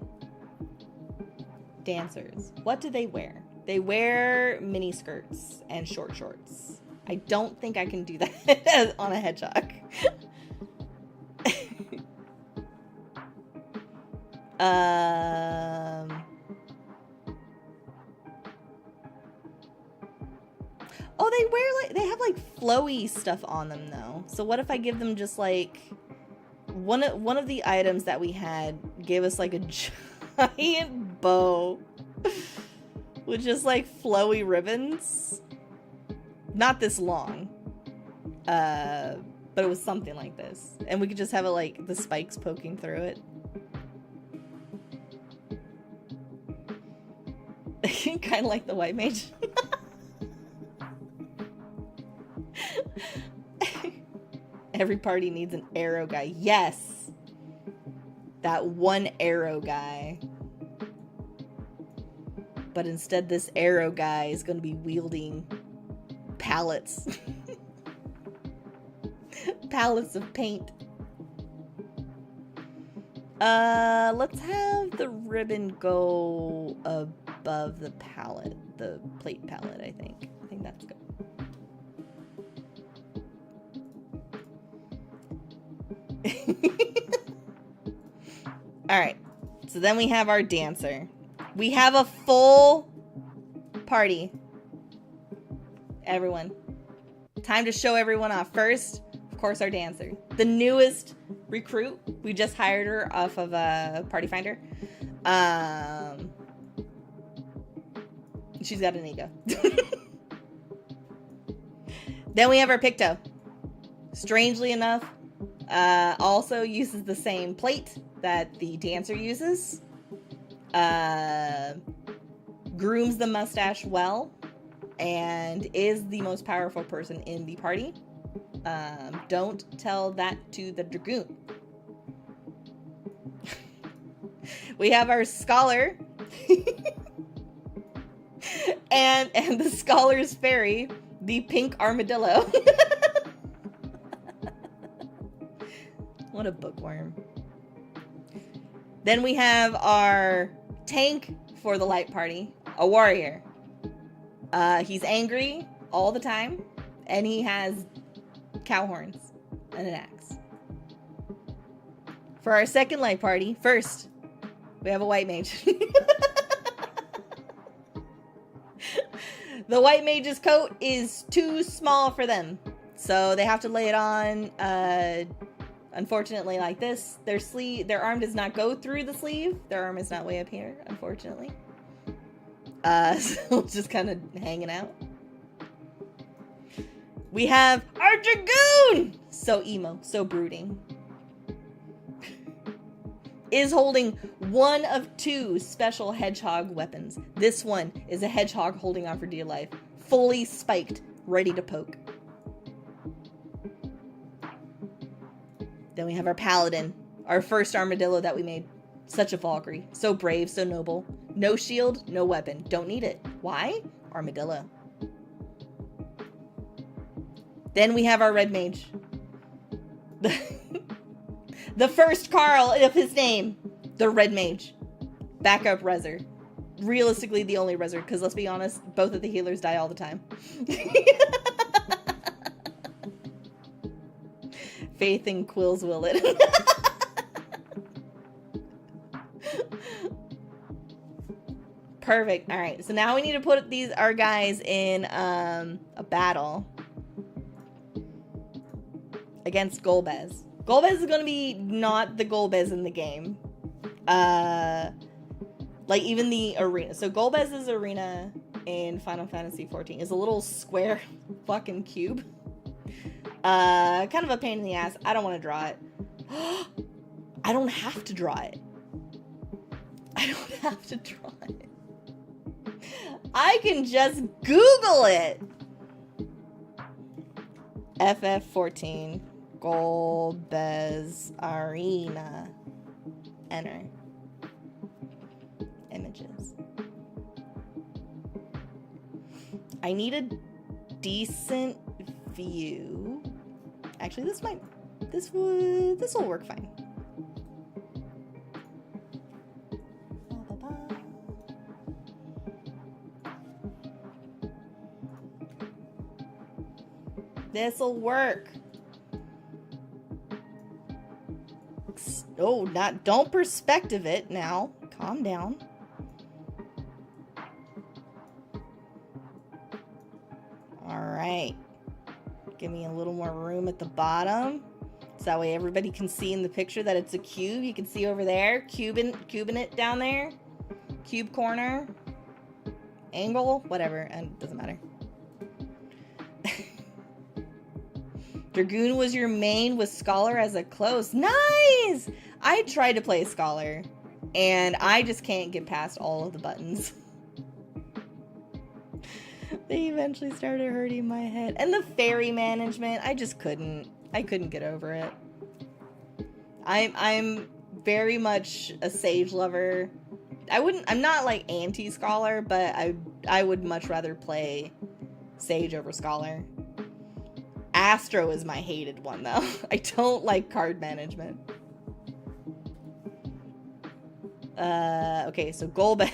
dancers. What do they wear? They wear mini skirts and short shorts. I don't think I can do that on a hedgehog. Oh, they wear they have like flowy stuff on them though. So what if I give them just like one of the items that we had gave us like a giant bow with just like flowy ribbons. Not this long. But it was something like this. And we could just have it like the spikes poking through it. Kind of like the white mage. Every party needs an arrow guy. Yes! That one arrow guy. But instead this arrow guy is going to be wielding pallets. Pallets of paint. Let's have the ribbon go above the palette. The plate palette, I think. I think that's good. Alright. So then we have our dancer. We have a full party. Everyone. Time to show everyone off. First, of course, our dancer. The newest recruit. We just hired her off of Party Finder. She's got an ego. Then we have our Picto. Strangely enough, also uses the same plate that the dancer uses. Grooms the mustache well. And is the most powerful person in the party. Don't tell that to the Dragoon. We have our Scholar. and the Scholar's Fairy, the pink armadillo. What a bookworm. Then we have our tank for the light party, a warrior. He's angry all the time, and he has cow horns and an axe. For our second light party, first, we have a white mage. The white mage's coat is too small for them, so they have to lay it on, unfortunately, like this. Their arm does not go through the sleeve. Their arm is not way up here, unfortunately. So just kind of hanging out. We have our Dragoon! So emo, so brooding. Is holding one of two special hedgehog weapons. This one is a hedgehog holding on for dear life. Fully spiked, ready to poke. Then we have our Paladin. Our first armadillo that we made. Such a Valkyrie. So brave, so noble. No shield, no weapon. Don't need it. Why? Armadillo. Then we have our red mage. The first Carl of his name. The red mage. Backup Rezer. Realistically, the only Rezer, because let's be honest, both of the healers die all the time. Faith and Quills will it. Perfect. All right. So now we need to put our guys in a battle against Golbez. Golbez is going to be not the Golbez in the game. Like even the arena. So Golbez's arena in Final Fantasy XIV is a little square fucking cube. Kind of a pain in the ass. I don't want to draw it. I don't have to draw it. I don't have to draw it. I can just Google it. FF14 Golbez Arena. Enter. Images. I need a decent view. Actually, this will work fine. This'll work. Oh, don't perspective it now. Calm down. All right. Give me a little more room at the bottom. So that way everybody can see in the picture that it's a cube. You can see over there, cubing it down there. Cube corner. Angle, whatever, and it doesn't matter. Dragoon was your main with Scholar as a close. Nice! I tried to play Scholar, and I just can't get past all of the buttons. They eventually started hurting my head. And the fairy management, I just couldn't. I couldn't get over it. I'm very much a Sage lover. I'm not like anti-Scholar, but I would much rather play Sage over Scholar. Astro is my hated one, though. I don't like card management. Okay, so Golbez.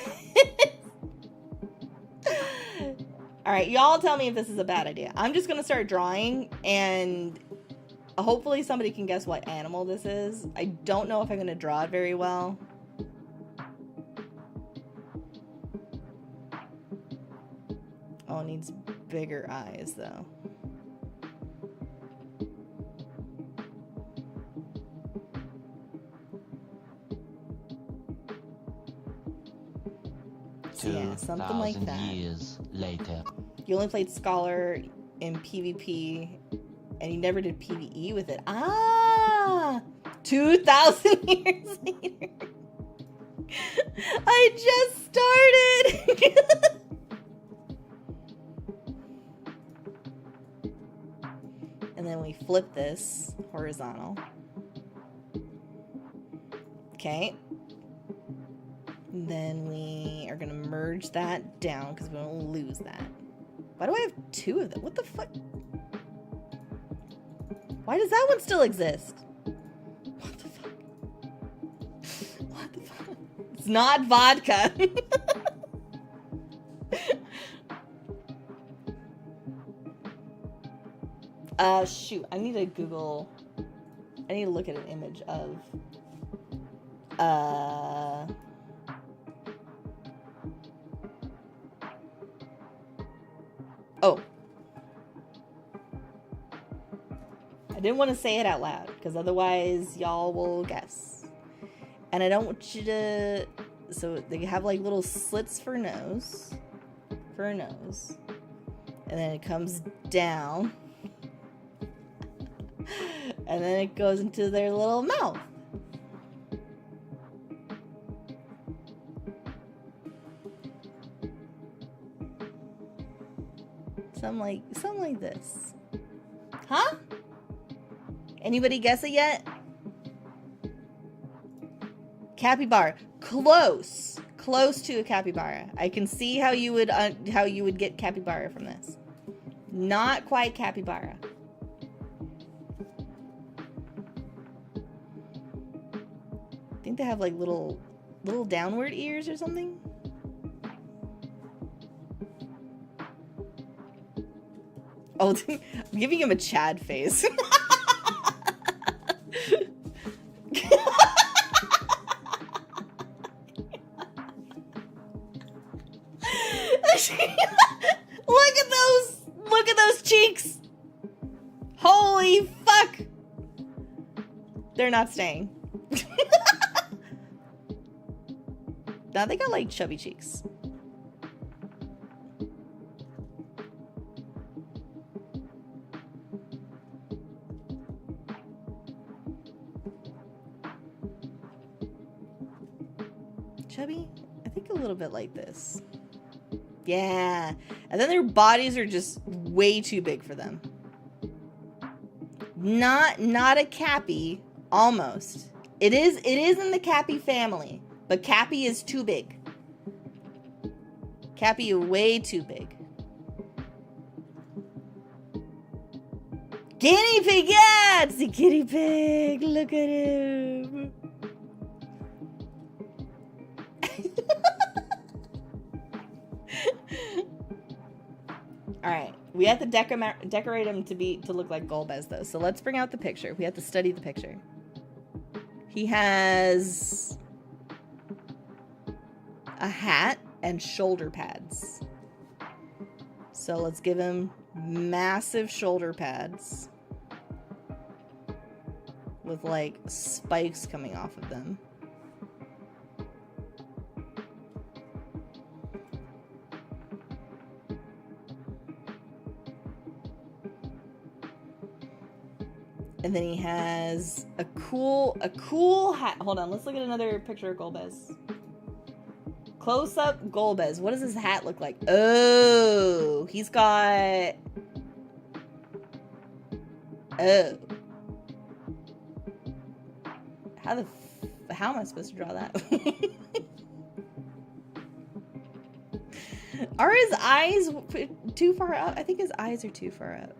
Alright, y'all tell me if this is a bad idea. I'm just gonna start drawing, and hopefully somebody can guess what animal this is. I don't know if I'm gonna draw it very well. Oh, it needs bigger eyes, though. Yeah, something like that. Years later. You only played Scholar in PvP, and you never did PvE with it. Ah! 2,000 years later. I just started! And then we flip this horizontal. Okay. And then we are going to merge that down because we don't lose that. Why do I have two of them? What the fuck? Why does that one still exist? What the fuck? What the fuck? It's not vodka. Shoot. I need to Google. I need to look at an image of oh. I didn't want to say it out loud, because otherwise y'all will guess. And I don't want you to... So they have like little slits for a nose. And then it comes down. And then it goes into their little mouth. Something like this. Huh? Anybody guess it yet? Capybara. Close to a capybara. I can see how you would get capybara from this. Not quite capybara. I think they have like little downward ears or something. Oh, I'm giving him a Chad face. Look at those cheeks. Holy fuck. They're not staying. Now they got like chubby cheeks. Chubby? I think a little bit like this. Yeah. And then their bodies are just way too big for them. Not a Cappy. Almost. It is in the Cappy family. But Cappy is too big. Cappy is way too big. Guinea pig! Yeah! It's the guinea pig! Look at him! Alright, we have to decorate him to look like Golbez, though. So let's bring out the picture. We have to study the picture. He has a hat and shoulder pads. So let's give him massive shoulder pads. with like spikes coming off of them. And then he has a cool hat. Hold on, let's look at another picture of Golbez. Close up Golbez. What does his hat look like? Oh, he's got... Oh. How am I supposed to draw that? Are his eyes too far up? I think his eyes are too far up.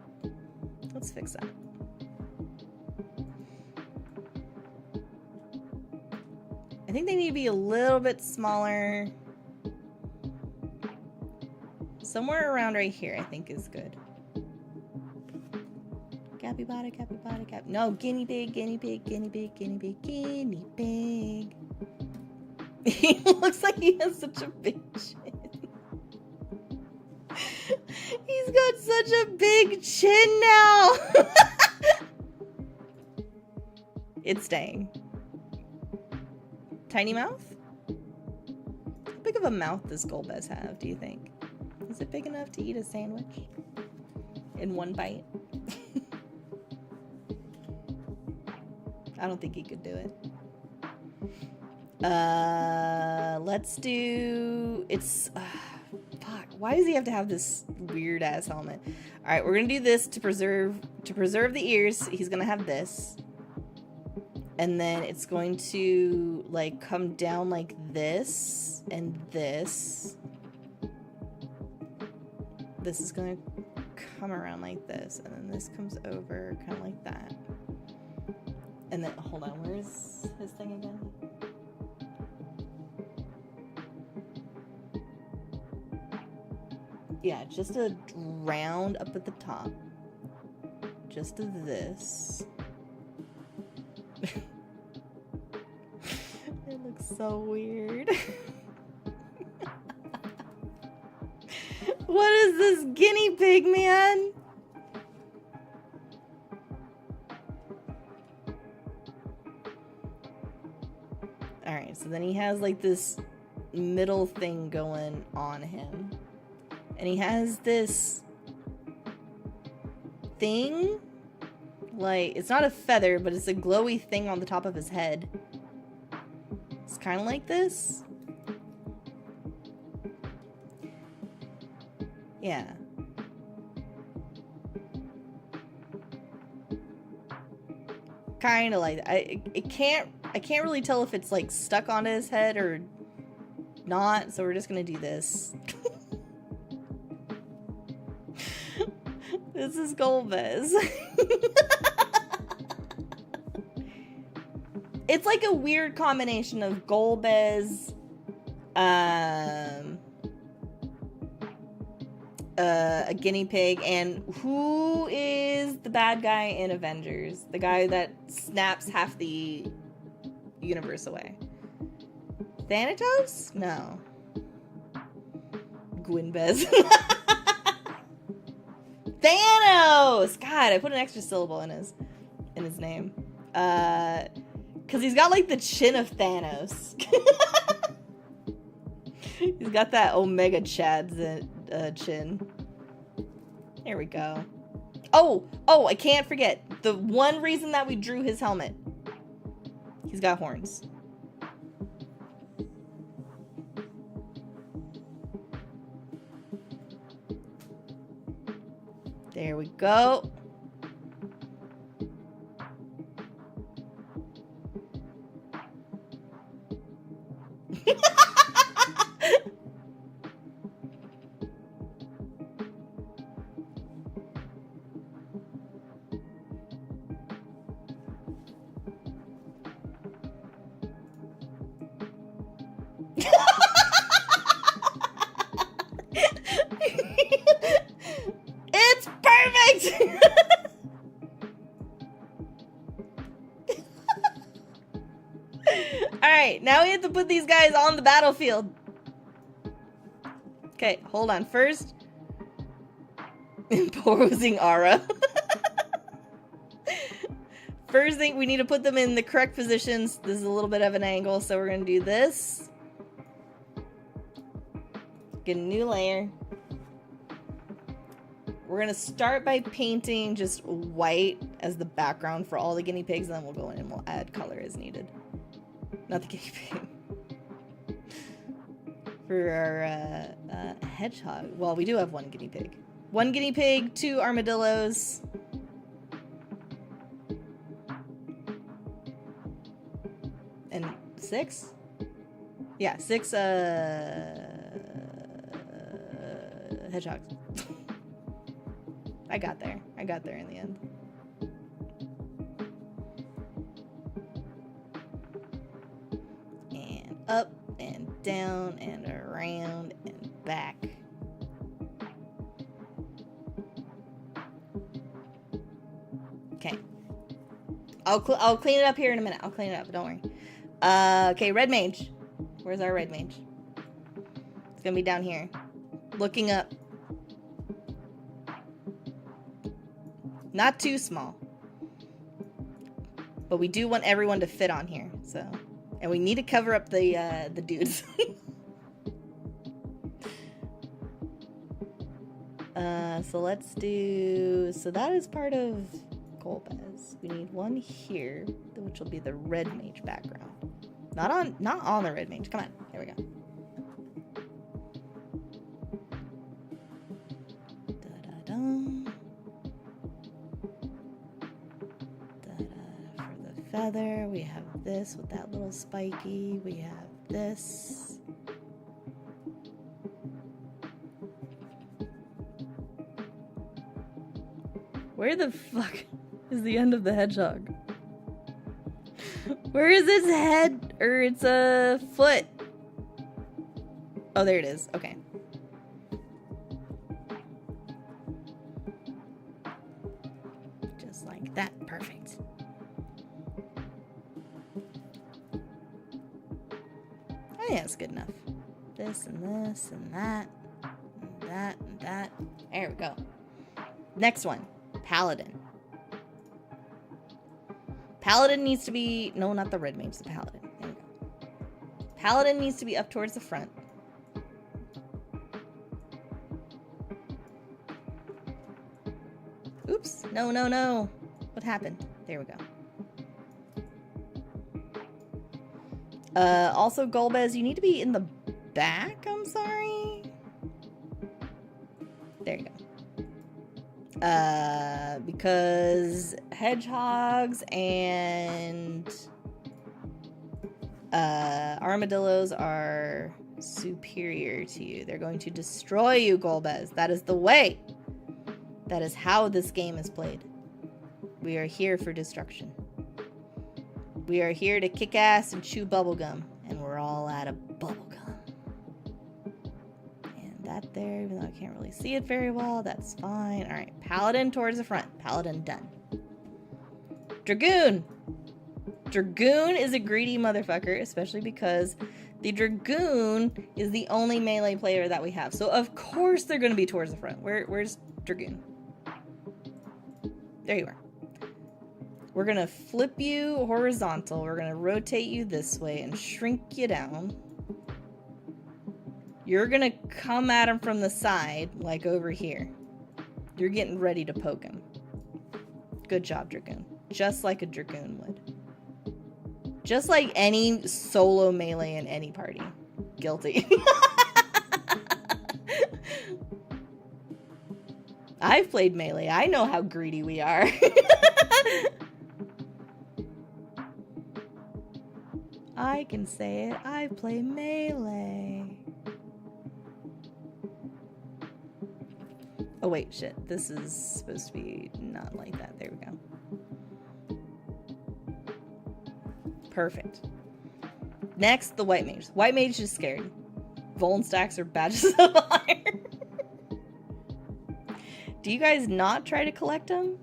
Let's fix that. I think they need to be a little bit smaller. Somewhere around right here, I think is good. Capybara, capybara, cap. No, guinea pig, guinea pig, guinea pig, guinea pig, guinea pig. He looks like he has such a big chin. He's got such a big chin now. It's staying. Tiny mouth? How big of a mouth does Golbez have, do you think? Is it big enough to eat a sandwich in one bite? I don't think he could do it. Let's do... It's... fuck. Why does he have to have this weird-ass helmet? Alright, we're gonna do this to preserve the ears. He's gonna have this. And then it's going to, like, come down like this. And this. This is gonna come around like this. And then this comes over kind of like that. And then, hold on, where's his thing again? Yeah, just a round up at the top. Just to this. It looks so weird. What is this guinea pig, man? Alright, so then he has like this middle thing going on him. And he has this thing. Like, it's not a feather, but it's a glowy thing on the top of his head. It's kind of like this. Yeah. Kind of like that. I can't really tell if it's like stuck onto his head or not, so we're just gonna do this. This is Golbez. It's like a weird combination of Golbez, a guinea pig, and who is the bad guy in Avengers? The guy that snaps half the universe away. Thanatos? No. Gwynbez. Thanos! God, I put an extra syllable in his name. Cause he's got like the chin of Thanos. He's got that Omega Chad's chin. There we go. Oh, I can't forget. The one reason that we drew his helmet. He's got horns. There we go. It's perfect. Alright, now we have to put these guys on the battlefield. Okay, hold on. First, imposing aura. First thing, we need to put them in the correct positions. This is a little bit of an angle, so we're gonna do this. Get a new layer. We're gonna start by painting just white as the background for all the guinea pigs, and then we'll go in and we'll add color as needed. Not the guinea pig. For our hedgehog. Well, we do have one guinea pig. One guinea pig, 2 armadillos. And 6? Yeah, 6 hedgehogs. I got there. I got there in the end. And up and down and around and back. Okay. I'll clean it up here in a minute. I'll clean it up. Don't worry. Okay, red mage. Where's our red mage? It's gonna be down here. Looking up. Not too small. But we do want everyone to fit on here, so. And we need to cover up the dudes. So let's do... So that is part of Golbez. We need one here, which will be the red mage background. Not on the red mage. Come on. There we go. Da-da-dum. Da-da. For the feather, we have this with that little spiky. We have this. Where the fuck is the end of the hedgehog? Where is its head? Or its foot? Oh, there it is. Okay. Just like that. Perfect. I think that's good enough. This and this and that. And that and that. There we go. Next one. Paladin. Paladin needs to be... No, not the red mage, the paladin. There we go. Paladin needs to be up towards the front. Oops. No, no, no. What happened? There we go. Also, Golbez, you need to be in the back, I'm sorry. There you go. Because hedgehogs and armadillos are superior to you. They're going to destroy you, Golbez. That is the way. That is how this game is played. We are here for destruction. We are here to kick ass and chew bubblegum. And we're all out of bubblegum. That there, even though I can't really see it very well, that's fine. All right, paladin towards the front. Paladin done. Dragoon. Dragoon is a greedy motherfucker, especially because the Dragoon is the only melee player that we have. So of course they're going to be towards the front. Where's Dragoon? There you are. We're going to flip you horizontal. We're going to rotate you this way and shrink you down. You're gonna come at him from the side, like over here. You're getting ready to poke him. Good job, Dragoon. Just like a Dragoon would. Just like any solo melee in any party. Guilty. I've played melee. I know how greedy we are. I can say it. I play melee. Oh wait, shit. This is supposed to be not like that. There we go. Perfect. Next, the white mage. White mage is scared. Vuln stacks are badges of honor. Do you guys not try to collect them?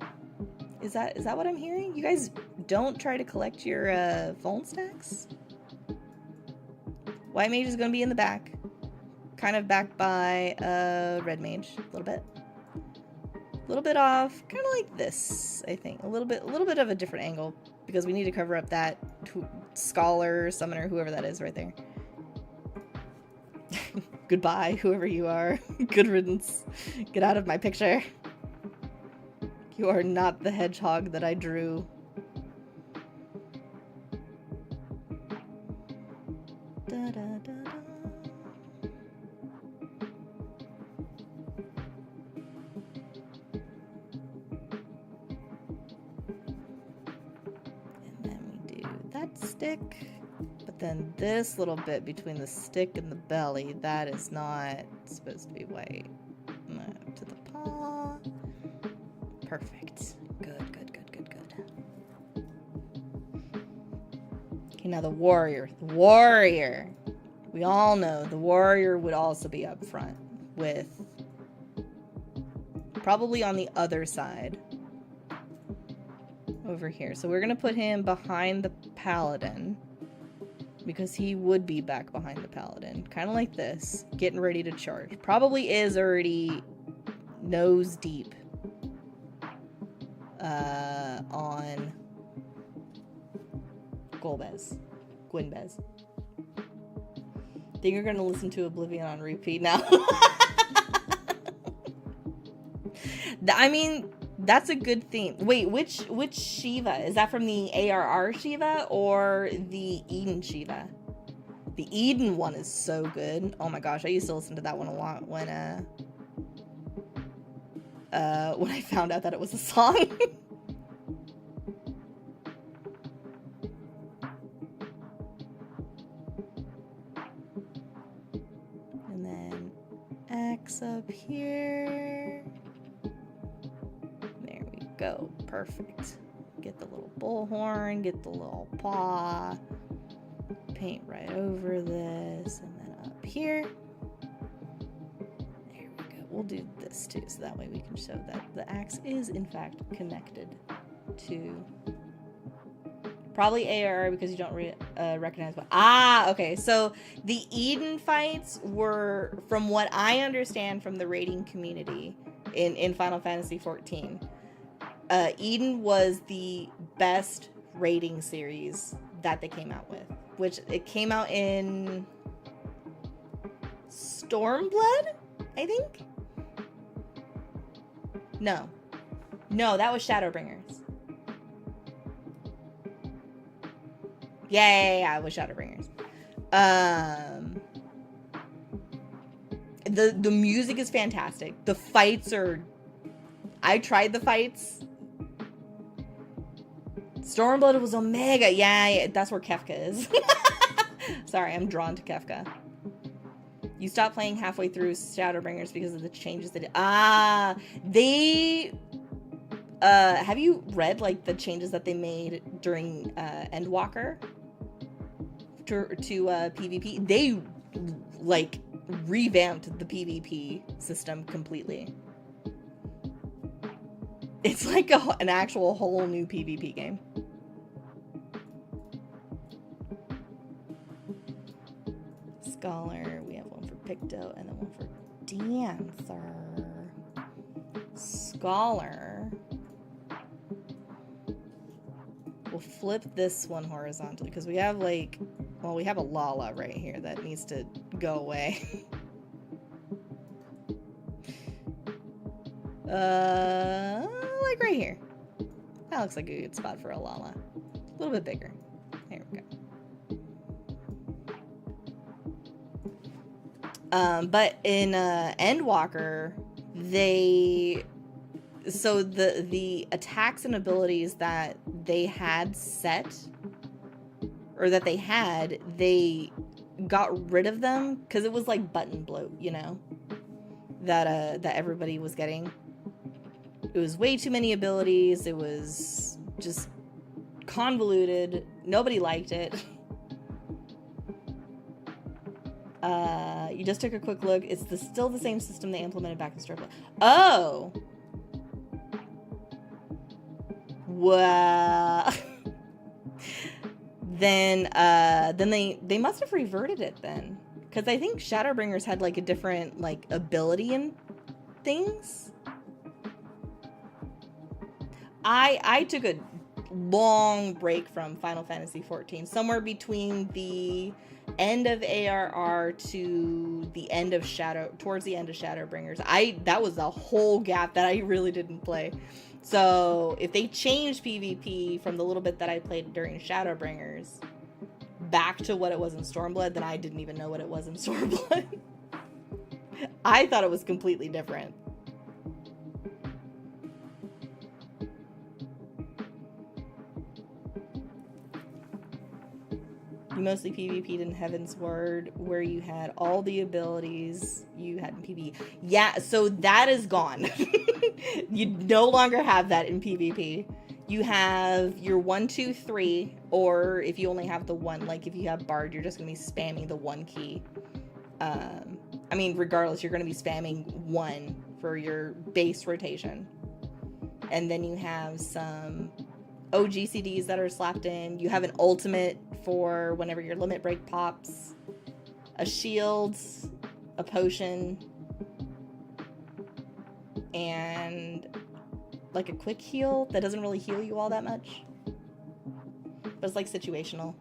Is that what I'm hearing? You guys don't try to collect your Vuln stacks? White mage is going to be in the back. Kind of back by red mage. A little little bit off, kind of like this, I think. A little bit of a different angle, because we need to cover up that scholar, summoner, whoever that is right there. Goodbye, whoever you are. Good riddance. Get out of my picture. You are not the hedgehog that I drew. Da, da, da, da. And then we do that stick. But then this little bit between the stick and the belly, that is not supposed to be white. Up to the paw. Perfect. Good. Okay, now the warrior. The warrior. We all know the warrior would also be up front with probably on the other side over here. So we're going to put him behind the paladin because he would be back behind the paladin. Kind of like this. Getting ready to charge. Probably is already nose deep on Gwynbez. Think you're gonna listen to Oblivion on repeat now? I mean, that's a good theme. Wait, which Shiva? Is that from the ARR Shiva or the Eden Shiva? The Eden one is so good. Oh my gosh, I used to listen to that one a lot when I found out that it was a song. And then X up here. There we go. Perfect. Get the little bullhorn, get the little paw. Paint right over this, and then up here. There we go. We'll do this too, so that way we can show that the axe is in fact connected to probably ARR because you don't recognize what. Okay. So the Eden fights were, from what I understand from the raiding community in Final Fantasy XIV, Eden was the best raiding series that they came out with. Which it came out in Stormblood, I think? No, that was Shadowbringers. Yeah, it was Shadowbringers. The music is fantastic. The fights are... I tried the fights. Stormblood was Omega. Yeah, that's where Kefka is. Sorry, I'm drawn to Kefka. You stopped playing halfway through Shadowbringers because of the changes they did. Have you read, like, the changes that they made during Endwalker to PvP? They, like, revamped the PvP system completely. It's like an actual whole new PvP game. Scholar, we have one for Picto and then one for Dancer. Scholar. We'll flip this one horizontally because we have we have a Lala right here that needs to go away. Like right here. That looks like a good spot for a Lala. A little bit bigger. There we go. But in Endwalker, the attacks and abilities that they had set, or that they got rid of them because it was like button bloat, you know, that everybody was getting. It was way too many abilities. It was just convoluted. Nobody liked it. You just took a quick look. It's still the same system they implemented back in Stormblood. Oh! Well... then they must have reverted it then. Because I think Shadowbringers had, like, a different, like, ability and things. I took a long break from Final Fantasy XIV, somewhere between the end of ARR to the end of towards the end of Shadowbringers. That was a whole gap that I really didn't play. So if they changed PvP from the little bit that I played during Shadowbringers back to what it was in Stormblood, then I didn't even know what it was in Stormblood. I thought it was completely different. You mostly PvP'd in Heaven's Word, where you had all the abilities you had in PvE. Yeah, so that is gone. You no longer have that in PvP. You have your 1, 2, 3, or if you only have the one, like if you have Bard, you're just going to be spamming the one key. I mean, regardless, you're going to be spamming 1 for your base rotation. And then you have some OGCDs that are slapped in. You have an ultimate for whenever your limit break pops, a shield, a potion, and like a quick heal that doesn't really heal you all that much, but it's like situational.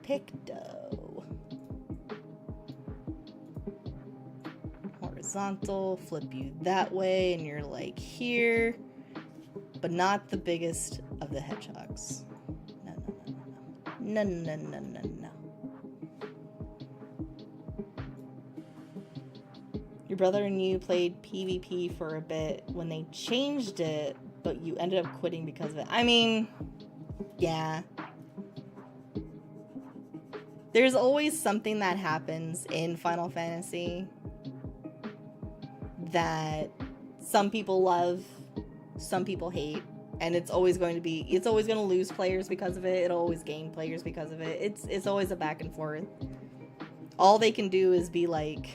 Picto. Horizontal, flip you that way, and you're like here, but not the biggest of the hedgehogs. No. Your brother and you played PvP for a bit when they changed it, but you ended up quitting because of it. I mean, yeah. There's always something that happens in Final Fantasy that some people love, some people hate, and it's always going to lose players because of it. It'll always gain players because of it. It's always a back and forth. All they can do is be like,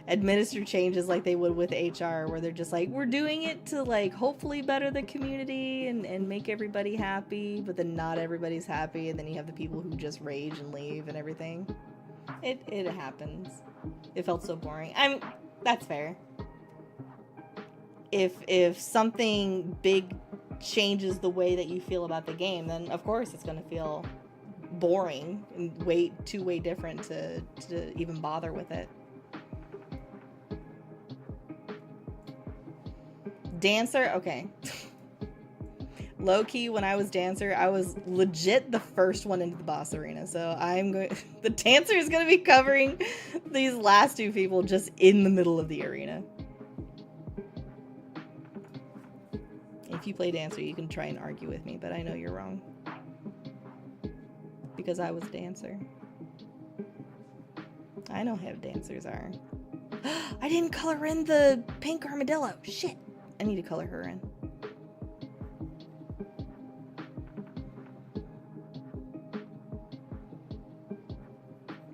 administer changes like they would with HR, where they're just like, we're doing it to like hopefully better the community and make everybody happy, but then not everybody's happy, and then you have the people who just rage and leave and everything. It happens. It felt so boring. That's fair. If something big changes the way that you feel about the game, then of course it's going to feel boring and way different to even bother with it. Dancer, okay. Low-key, when I was Dancer, I was legit the first one into the boss arena, so the Dancer is gonna be covering these last 2 people just in the middle of the arena. If you play Dancer, you can try and argue with me, but I know you're wrong. Because I was Dancer. I know how Dancers are. I didn't color in the pink armadillo. Shit. I need to color her in.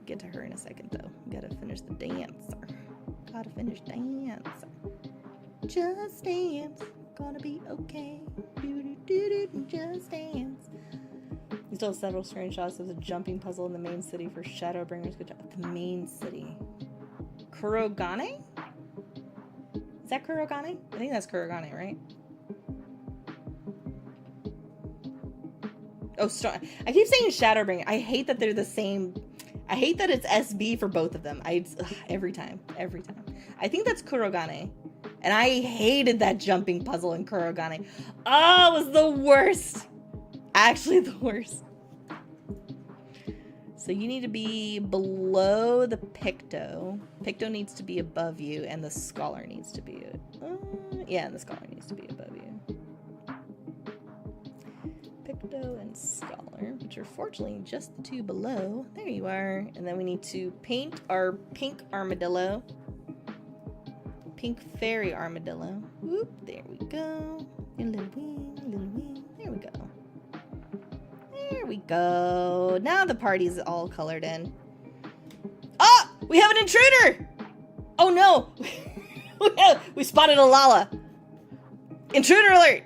Get to her in a second, though. Gotta finish the dancer. Gotta finish dancer. Just dance. Gonna be okay. Just dance. You still have several screenshots of the jumping puzzle in the main city for Shadowbringers. Good job. The main city. Kurogane? Is that Kurogane? I think that's Kurogane, right? Oh, I keep saying Shadowbringer. I hate that they're the same. I hate that it's SB for both of them. Every time. I think that's Kurogane. And I hated that jumping puzzle in Kurogane. Oh, it was the worst. Actually, the worst. So you need to be below the Picto. Picto needs to be above you, and the Scholar needs to be... yeah, and the Scholar needs to be above you. Picto and Scholar, which are fortunately just the 2 below. There you are. And then we need to paint our pink armadillo. Pink fairy armadillo. Whoop, there we go. A little wing. There we go. There we go. Now the party's all colored in. Oh! We have an intruder! Oh no! We spotted a Lala. Intruder alert!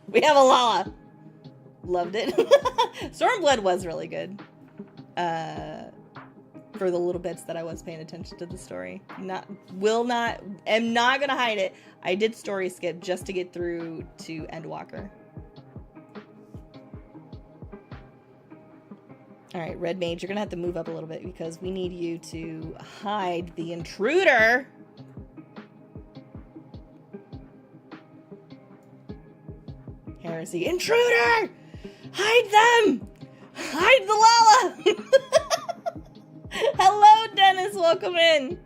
We have a Lala. Loved it. Stormblood was really good. For the little bits that I was paying attention to the story. Am not gonna hide it. I did story skip just to get through to Endwalker. Alright, Red Mage, you're gonna have to move up a little bit because we need you to hide the intruder. Heresy. Intruder! Hide them! Hide the Lala! Hello, Dennis. Welcome in.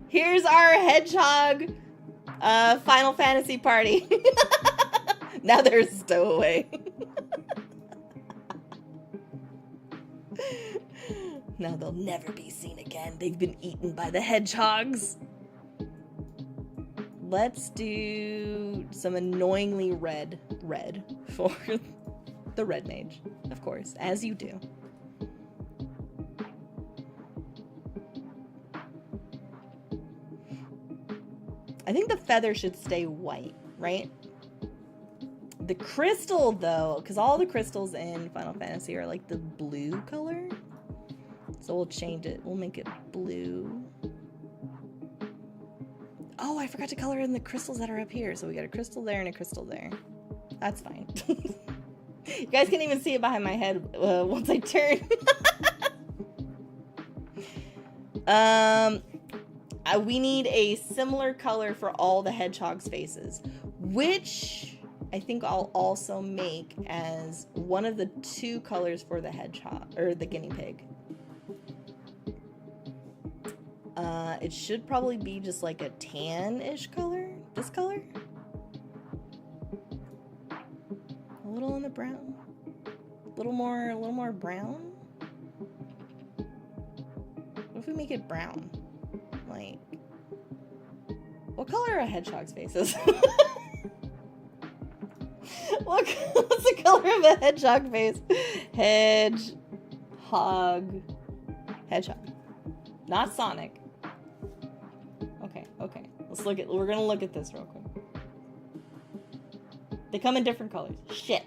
Here's our hedgehog Final Fantasy party. Now they're a stowaway. Now they'll never be seen again. They've been eaten by the hedgehogs. Let's do some annoyingly red for the Red Mage, of course, as you do. I think the feather should stay white, right? The crystal, though, because all the crystals in Final Fantasy are like the blue color. So we'll change it. We'll make it blue. Oh, I forgot to color in the crystals that are up here. So we got a crystal there and a crystal there. That's fine. You guys can't even see it behind my head once I turn. We need a similar color for all the hedgehog's faces, which I think I'll also make as one of the two colors for the hedgehog, or the guinea pig. It should probably be just like a tan-ish color. This color? A little on the brown. A little more brown. What if we make it brown? Like, what color are hedgehog's faces? What's the color of a hedgehog face? Hedgehog. Not Sonic. Okay. We're gonna look at this real quick. They come in different colors. Shit.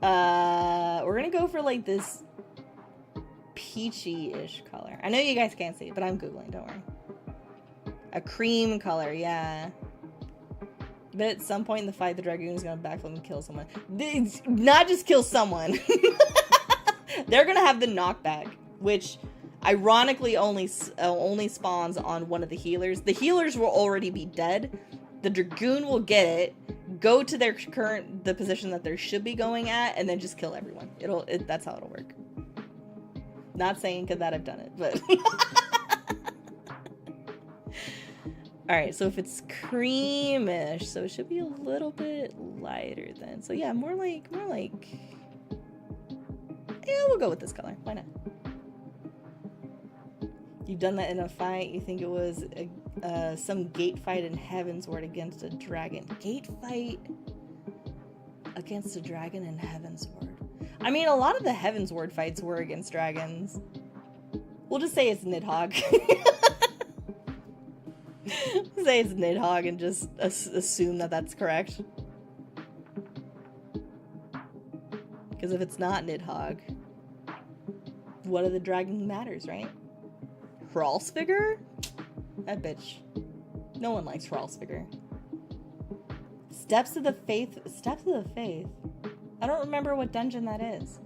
We're gonna go for like this peachy-ish color. I know you guys can't see it, but I'm Googling, don't worry. A cream color, yeah. But at some point in the fight, the Dragoon is gonna backflip and kill someone. Not just kill someone. They're gonna have the knockback, which ironically only spawns on one of the healers. The healers will already be dead. The Dragoon will get it, go to their the position that they should be going at, and then just kill everyone. That's how it'll work. Not saying that I've done it, but all right. So if it's creamish, so it should be a little bit lighter then. So yeah, more like. Yeah, we'll go with this color. Why not? You've done that in a fight. You think it was some gate fight in Heavensward against a dragon. Gate fight against a dragon in Heavensward. I mean, a lot of the Heavensward fights were against dragons. We'll just say it's Nidhogg. Say it's Nidhogg and just assume that that's correct. Because if it's not Nidhogg, what of the dragon matters, right? Hrolsvigar? That bitch. No one likes Hrolsvigar. Steps of the Faith. Steps of the Faith? I don't remember what dungeon that is.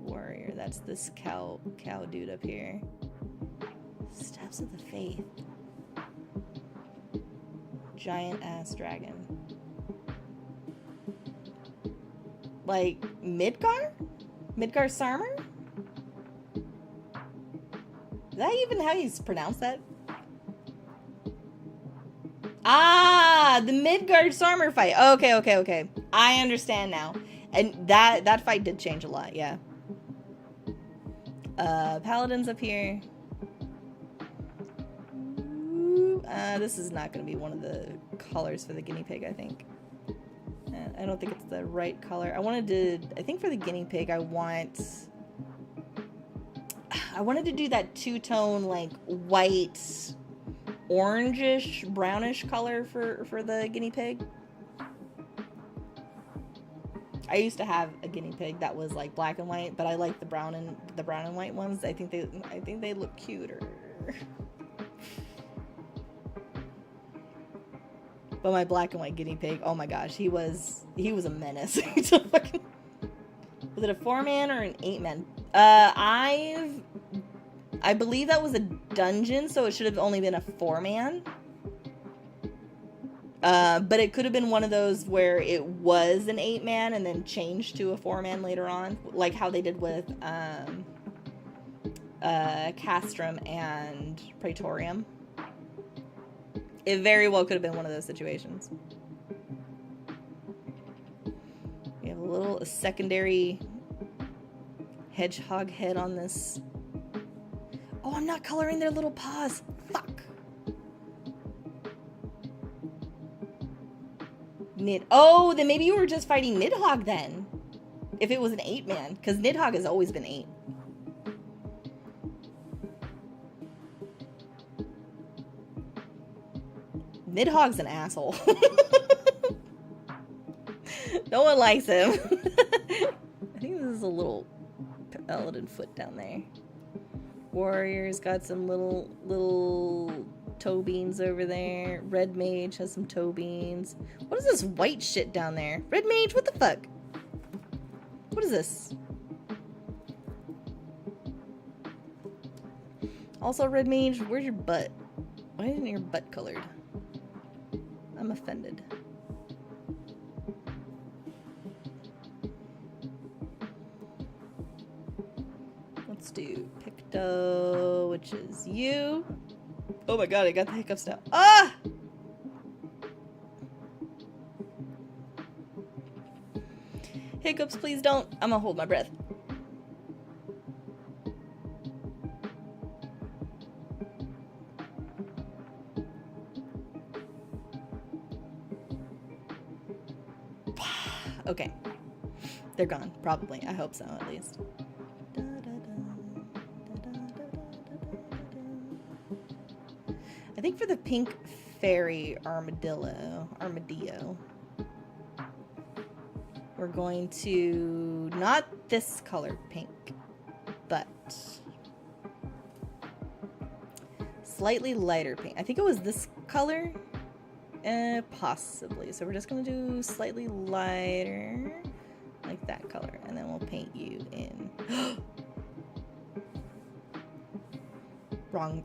Warrior. That's this cow dude up here. Steps of the Faith. Giant ass dragon. Like Midgar? Midgar Sarmer? Is that even how you pronounce that? Ah, the Midgard Sarmer fight. Okay. I understand now. And that fight did change a lot, yeah. Paladins up here. This is not going to be one of the colors for the guinea pig, I think. I don't think it's the right color. I think for the guinea pig, I wanted to do that two-tone, like, white orangish, brownish color for the guinea pig. I used to have a guinea pig that was like black and white, but I like the brown and white ones. I think they look cuter. But my black and white guinea pig, oh my gosh, he was a menace. Was it a 4-man or an 8-man? I believe that was a dungeon, so it should have only been a 4-man. But it could have been one of those where it was an 8-man and then changed to a 4-man later on, like how they did with Castrum and Praetorium. It very well could have been one of those situations. We have a secondary hedgehog head on this. Oh, I'm not coloring their little paws. Fuck. Oh, then maybe you were just fighting Nidhogg then. If it was an 8-man, because Nidhogg has always been 8. Nidhogg's an asshole. No one likes him. I think this is a little paladin foot down there. Warrior's got some little toe beans over there. Red mage has some toe beans. What is this white shit down there? Red mage, what the fuck? What is this? Also, red mage, where's your butt? Why isn't your butt colored? I'm offended. Let's do Picto, which is you. Oh my god, I got the hiccups now. Ah! Hiccups, please don't. I'm gonna hold my breath. Okay. They're gone, probably. I hope so, at least. I think for the pink fairy armadillo, we're going to, not this color pink, but slightly lighter pink. I think it was this color. Possibly. So we're just gonna do slightly lighter, like that color, and then we'll paint you in. Wrong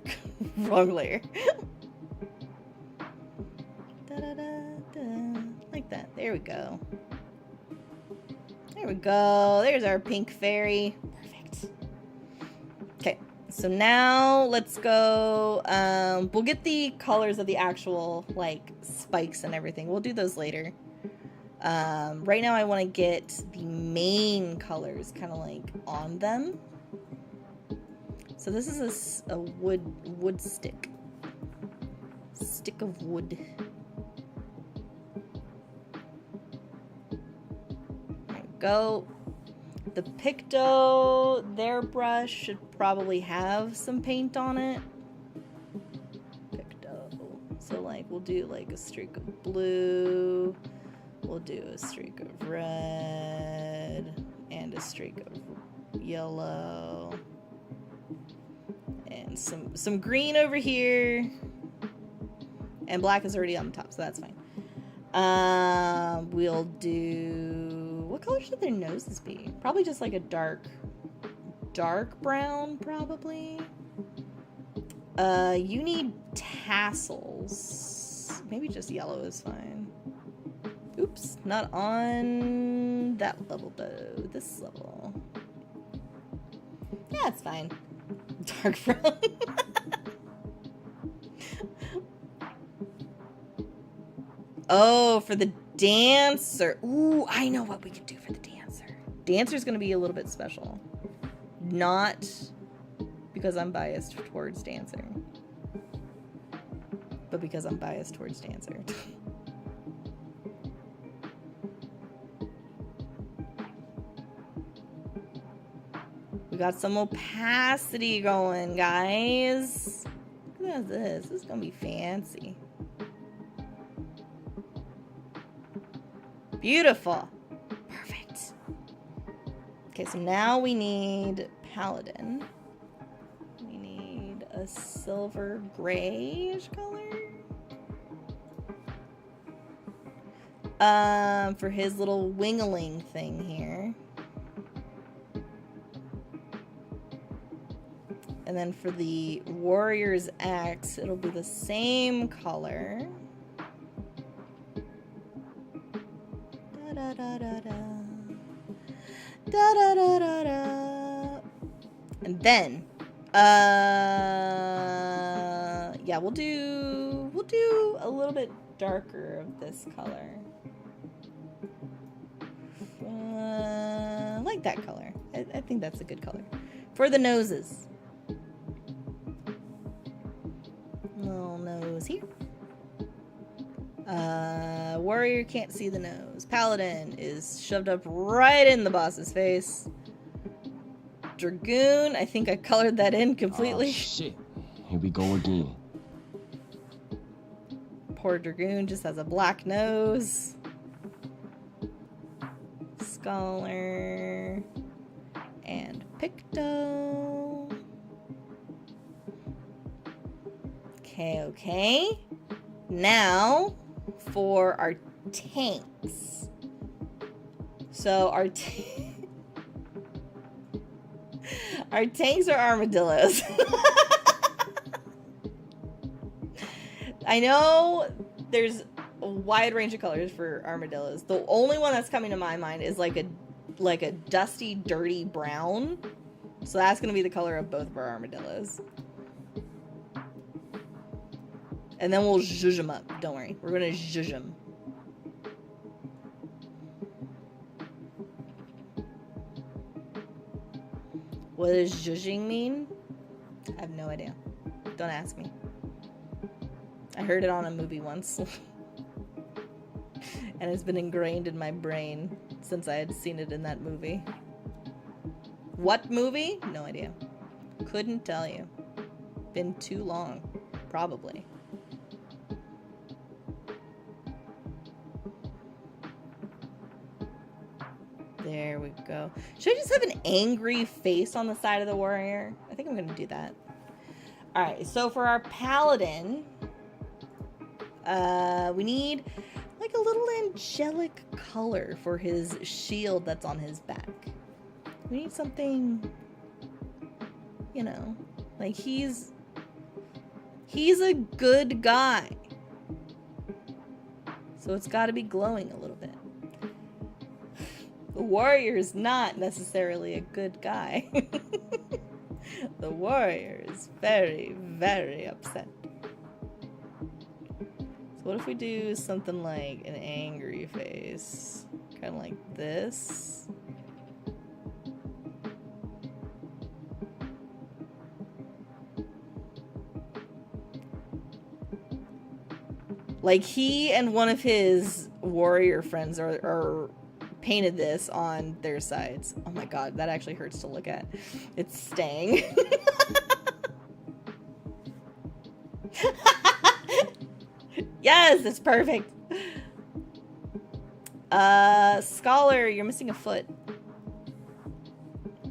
layer. Like that. There we go. There we go. There's our pink fairy. Perfect. Okay. So now let's go. We'll get the colors of the actual like spikes and everything. We'll do those later. Right now I want to get the main colors kind of like on them. So this is a wood stick. Stick of wood. There we go. The Picto, their brush should probably have some paint on it. Picto. So like we'll do like a streak of blue. We'll do a streak of red and a streak of yellow. And some green over here. And black is already on the top, so that's fine. We'll do... What color should their noses be? Probably just like a dark brown, probably. You need tassels. Maybe just yellow is fine. Oops, not on that level though. This level. Yeah, it's fine. Dark brown. Oh, for the dancer. Ooh, I know what we could do for the dancer. Dancer's gonna be a little bit special. Not because I'm biased towards dancer, but because I'm biased towards dancer. We got some opacity going, guys. Look at does this? This is gonna be fancy. Beautiful. Perfect. Okay, so now we need Paladin. We need a silver grayish color. For his little wingling thing here. And then for the warrior's axe, it'll be the same color. Da da da da da. Da da da da da. And then, yeah, we'll do a little bit darker of this color. I like that color. I think that's a good color. For the noses. Little nose here. Warrior can't see the nose. Paladin is shoved up right in the boss's face. Dragoon, I think I colored that in completely. Oh, shit. Here we go again. Poor Dragoon just has a black nose. Scholar. And Picto. Okay. Now, for our tanks. So, our tanks are armadillos. I know there's a wide range of colors for armadillos. The only one that's coming to my mind is like a dusty, dirty brown. So that's going to be the color of both of our armadillos. And then we'll zhuzh them up. Don't worry. We're going to zhuzh them. What does zhuzhing mean? I have no idea. Don't ask me. I heard it on a movie once. And it's been ingrained in my brain since I had seen it in that movie. What movie? No idea. Couldn't tell you. Been too long. Probably. There we go. Should I just have an angry face on the side of the warrior? I think I'm going to do that. Alright, so for our paladin, we need like a little angelic color for his shield that's on his back. We need something, you know, like he's a good guy. So it's got to be glowing a little bit. The warrior is not necessarily a good guy. The warrior is very, very upset. So what if we do something like an angry face? Kind of like this. Like he and one of his warrior friends are painted this on their sides. Oh my god, that actually hurts to look at. It's staying. Yes, it's perfect. Scholar, you're missing a foot.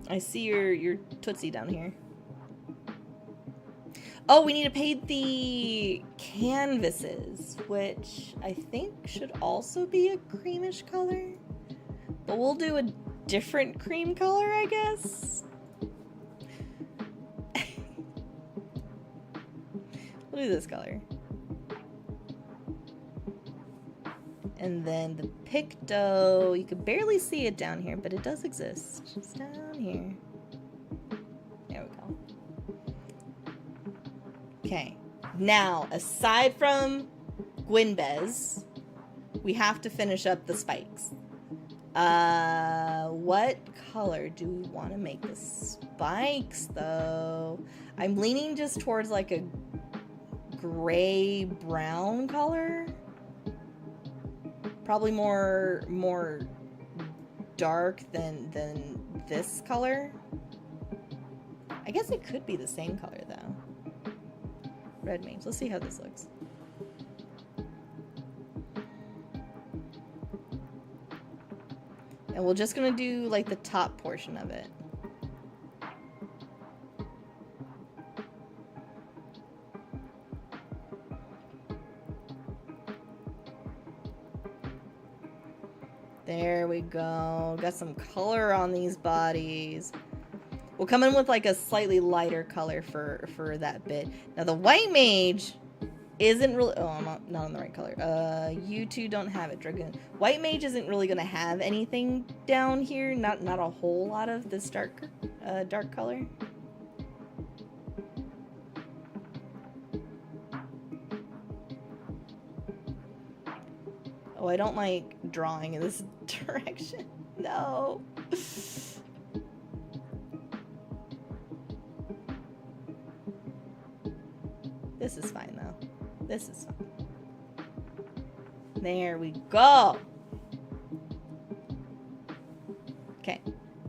I see your tootsie down here. Oh, we need to paint the canvases, which I think should also be a creamish color. But we'll do a different cream color, I guess. We'll do this color. And then the Picto, you could barely see it down here, but it does exist. It's down here. There we go. Okay. Now, aside from Gwynbez, we have to finish up the spikes. What color do we want to make the spikes, though? I'm leaning just towards like a gray-brown color. Probably more dark than this color. I guess it could be the same color, though. Red mage. Let's see how this looks. And we're just gonna do like the top portion of it. There we go. Got some color on these bodies. We'll come in with like a slightly lighter color for that bit. Now the white mage isn't really, oh, I'm not on the right color. You two don't have it, Dragoon. White mage isn't really gonna have anything down here. Not a whole lot of this dark color. Oh, I don't like drawing in this direction. No. This is fine, though. This is fine. There we go. Okay.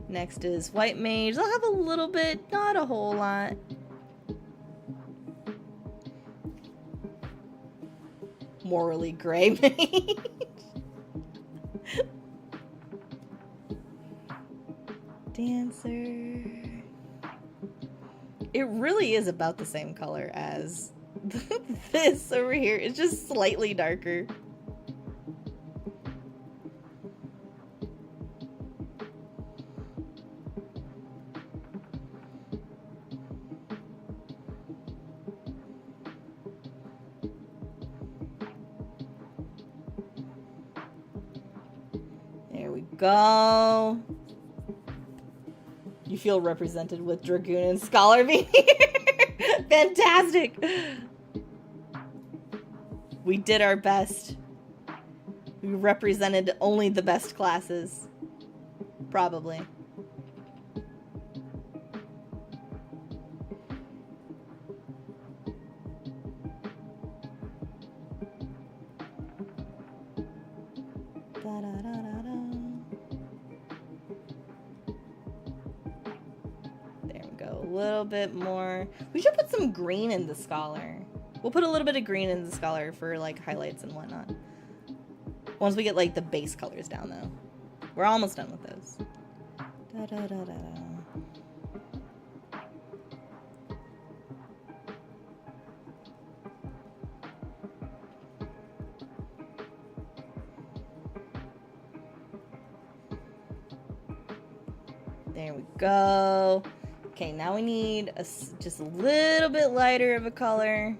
Next is white mage. I'll have a little bit, not a whole lot. Morally gray mage. Dancer. It really is about the same color as this over here. It's just slightly darker. There we go. You feel represented with Dragoon and Scholar being here. Fantastic. We did our best. We represented only the best classes. Probably. There we go. A little bit more. We should put some green in the Scholar. We'll put a little bit of green in the Scholar for like highlights and whatnot. Once we get like the base colors down though. We're almost done with those. Da, da, da, da. There we go. Okay, now we need just a little bit lighter of a color.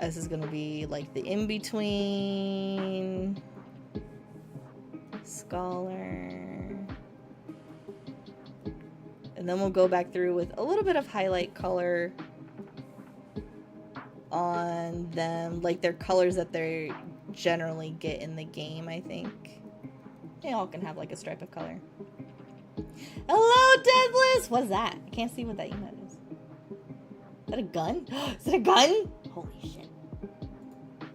This is gonna be like the in-between. Scholar. And then we'll go back through with a little bit of highlight color on them. Like their colors that they generally get in the game, I think. They all can have like a stripe of color. Hello, Deadless! What is that? I can't see what that emote is. Is that a gun? Is it a gun? Holy shit.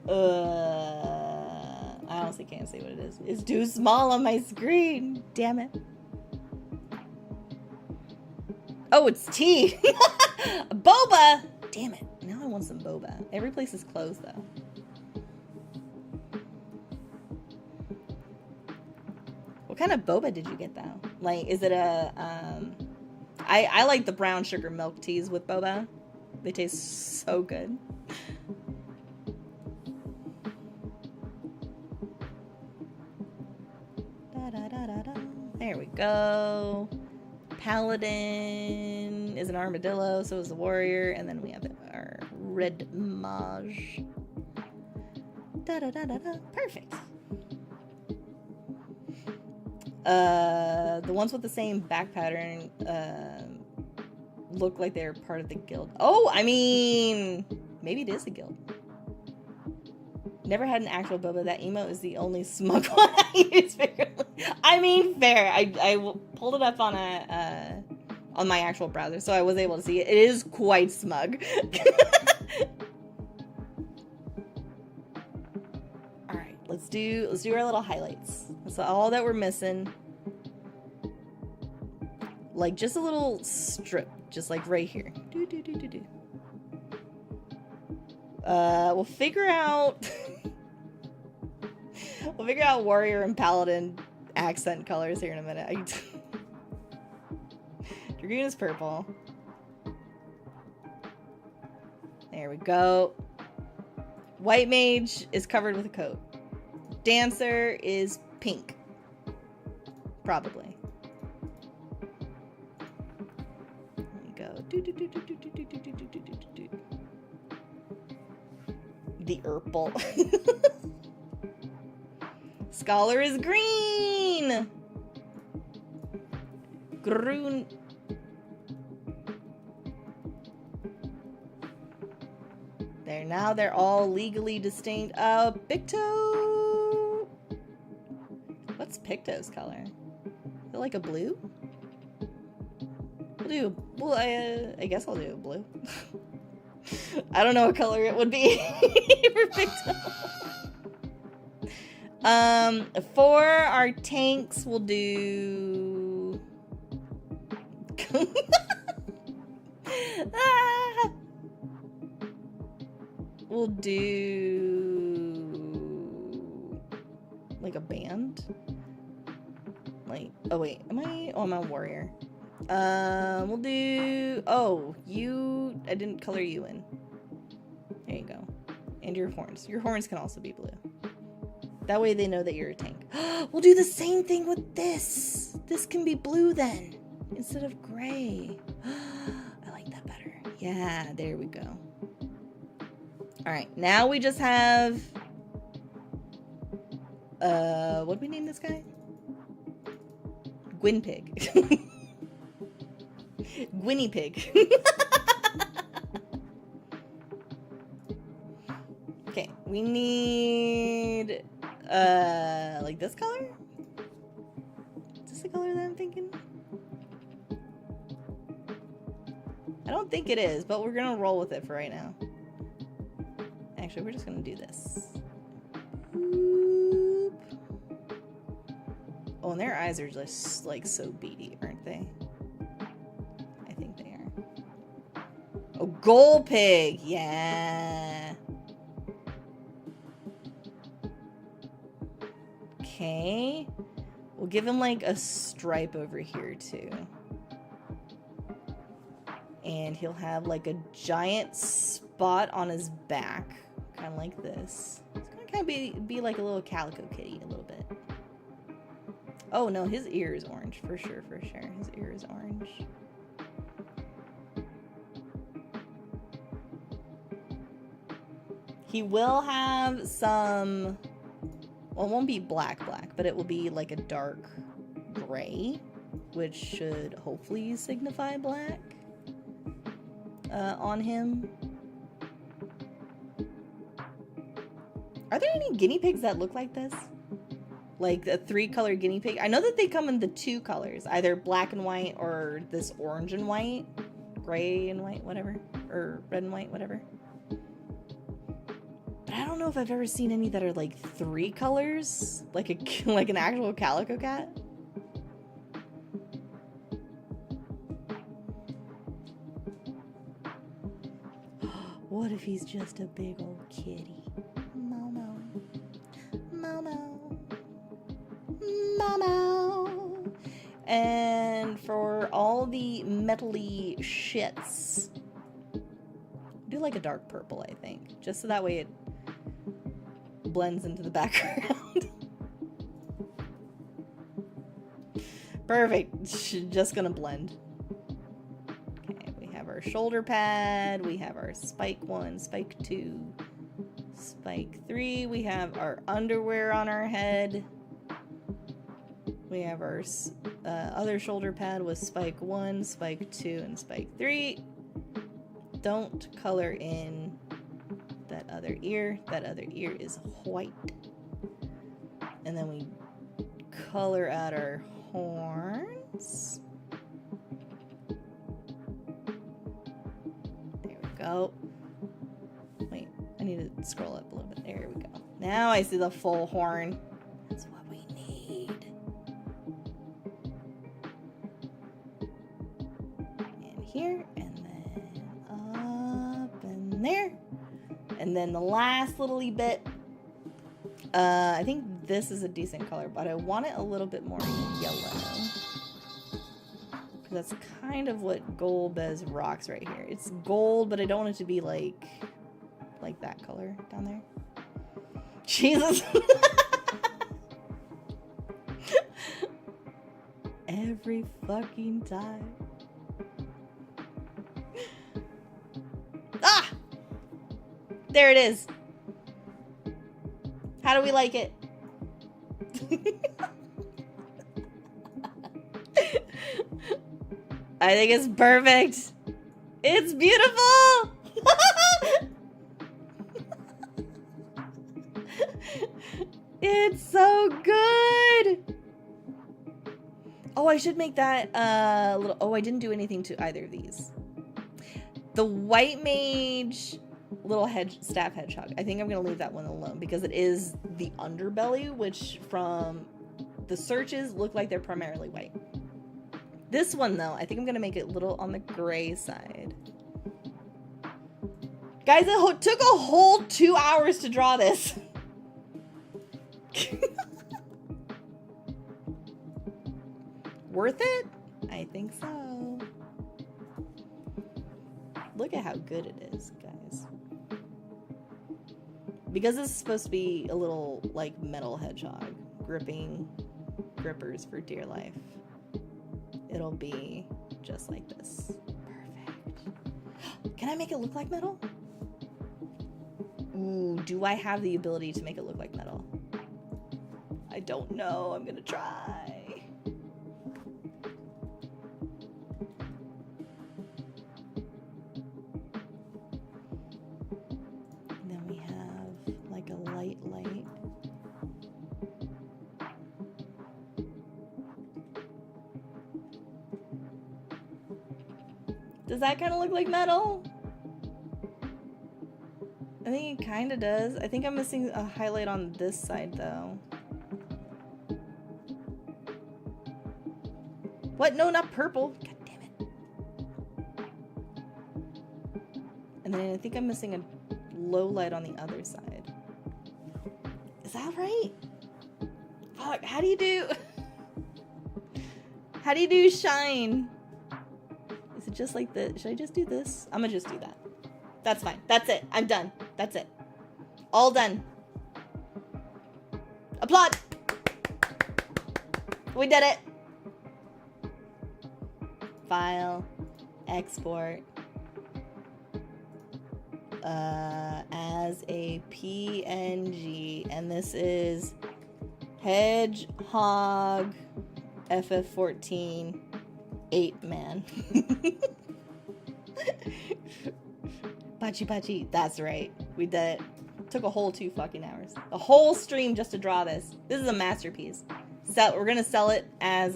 I honestly can't see what it is. It's too small on my screen. Damn it. Oh, it's tea. Boba! Damn it. Now I want some boba. Every place is closed, though. What kind of boba did you get, though? Like, is it a, I like the brown sugar milk teas with boba. They taste so good. There we go. Paladin is an armadillo, so is a warrior, and then we have our red mage. Perfect. The ones with the same back pattern look like they're part of the guild. Oh, I mean, maybe it is a guild. Never had an actual boba. That emote is the only smug one I use frequently. I mean, fair. I pulled it up on on my actual browser, so I was able to see it. It is quite smug. All right, let's do our little highlights. That's all that we're missing. Like just a little strip, just like right here. We'll figure out... we'll figure out warrior and paladin accent colors here in a minute. Dragoon is purple. There we go. White mage is covered with a coat. Dancer is pink. Probably. There we go. The Urple. Scholar is green. Green. There, now they're all legally distinct. Picto. What's Picto's color? Is it like a blue? Well, I guess I'll do a blue. I don't know what color it would be for Picto. For our tanks, we'll do... We'll do... like a band? Like, oh wait, am I... oh, I'm a warrior. We'll do... oh, you... I didn't color you in. There you go. And your horns. Your horns can also be blue. That way they know that you're a tank. We'll do the same thing with this. This can be blue then, instead of gray. I like that better. Yeah, there we go. Alright, now we just have... what do we name this guy? Gwynpig. Gwynny Pig. Okay, we need... like this color? Is this the color that I'm thinking? I don't think it is, but we're gonna roll with it for right now. Actually, we're just gonna do this. Boop. Oh, and their eyes are just, like, so beady, aren't they? I think they are. Oh, Gold Pig! Yeah! Okay. We'll give him, like, a stripe over here, too. And he'll have, like, a giant spot on his back. Kind of like this. It's gonna kind of be like a little calico kitty, a little bit. Oh, no, his ear is orange. For sure, for sure. His ear is orange. He will have some... well, it won't be black, but it will be like a dark gray, which should hopefully signify black on him. Are there any guinea pigs that look like this? Like a 3-color guinea pig? I know that they come in the 2 colors, either black and white or this orange and white, gray and white, whatever, or red and white, whatever. But I don't know if I've ever seen any that are like 3 colors, like an actual calico cat. What if he's just a big old kitty? Momo. Momo. Momo. And for all the metally shits, do like a dark purple, I think. Just so that way it blends into the background. Perfect. Just gonna blend. Okay, we have our shoulder pad. We have our spike 1, spike 2, spike 3. We have our underwear on our head. We have our other shoulder pad with spike 1, spike 2, and spike 3. Don't color in that other ear. That other ear is white. And then we color out our horns. There we go. Wait, I need to scroll up a little bit. There we go. Now I see the full horn. That's what we need. And here, and then up and there. And then the last little bit, I think this is a decent color, but I want it a little bit more yellow. That's kind of what Gold Bez rocks right here. It's gold, but I don't want it to be like that color down there. Jesus. Every fucking time. Ah! There it is. How do we like it? I think it's perfect. It's beautiful. It's so good. Oh, I should make that little. Oh, I didn't do anything to either of these. The white mage little staff hedgehog. I think I'm gonna leave that one alone because it is the underbelly, which from the searches look like they're primarily white. This one though, I think I'm gonna make it a little on the gray side. Guys, it took a whole 2 hours to draw this. Worth it? I think so. Look at how good it is, guys. Because this is supposed to be a little like metal hedgehog, grippers for dear life. It'll be just like this. Perfect. Can I make it look like metal? Ooh, do I have the ability to make it look like metal? I don't know. I'm gonna try. And then we have like a light. Does that kind of look like metal? I think it kind of does. I think I'm missing a highlight on this side though. What? No, not purple. God damn it. And then I think I'm missing a low light on the other side. Is that right? Fuck, how do you do... How do you do shine? Is it just like this? Should I just do this? I'm gonna just do that. That's fine. That's it. I'm done. That's it. All done. Applaud! We did it. File. Export. As a PNG. And this is Hedgehog FF14 8-man. Pachi. That's right. We did it. Took a whole 2 fucking hours. A whole stream just to draw this. This is a masterpiece. So we're gonna sell it as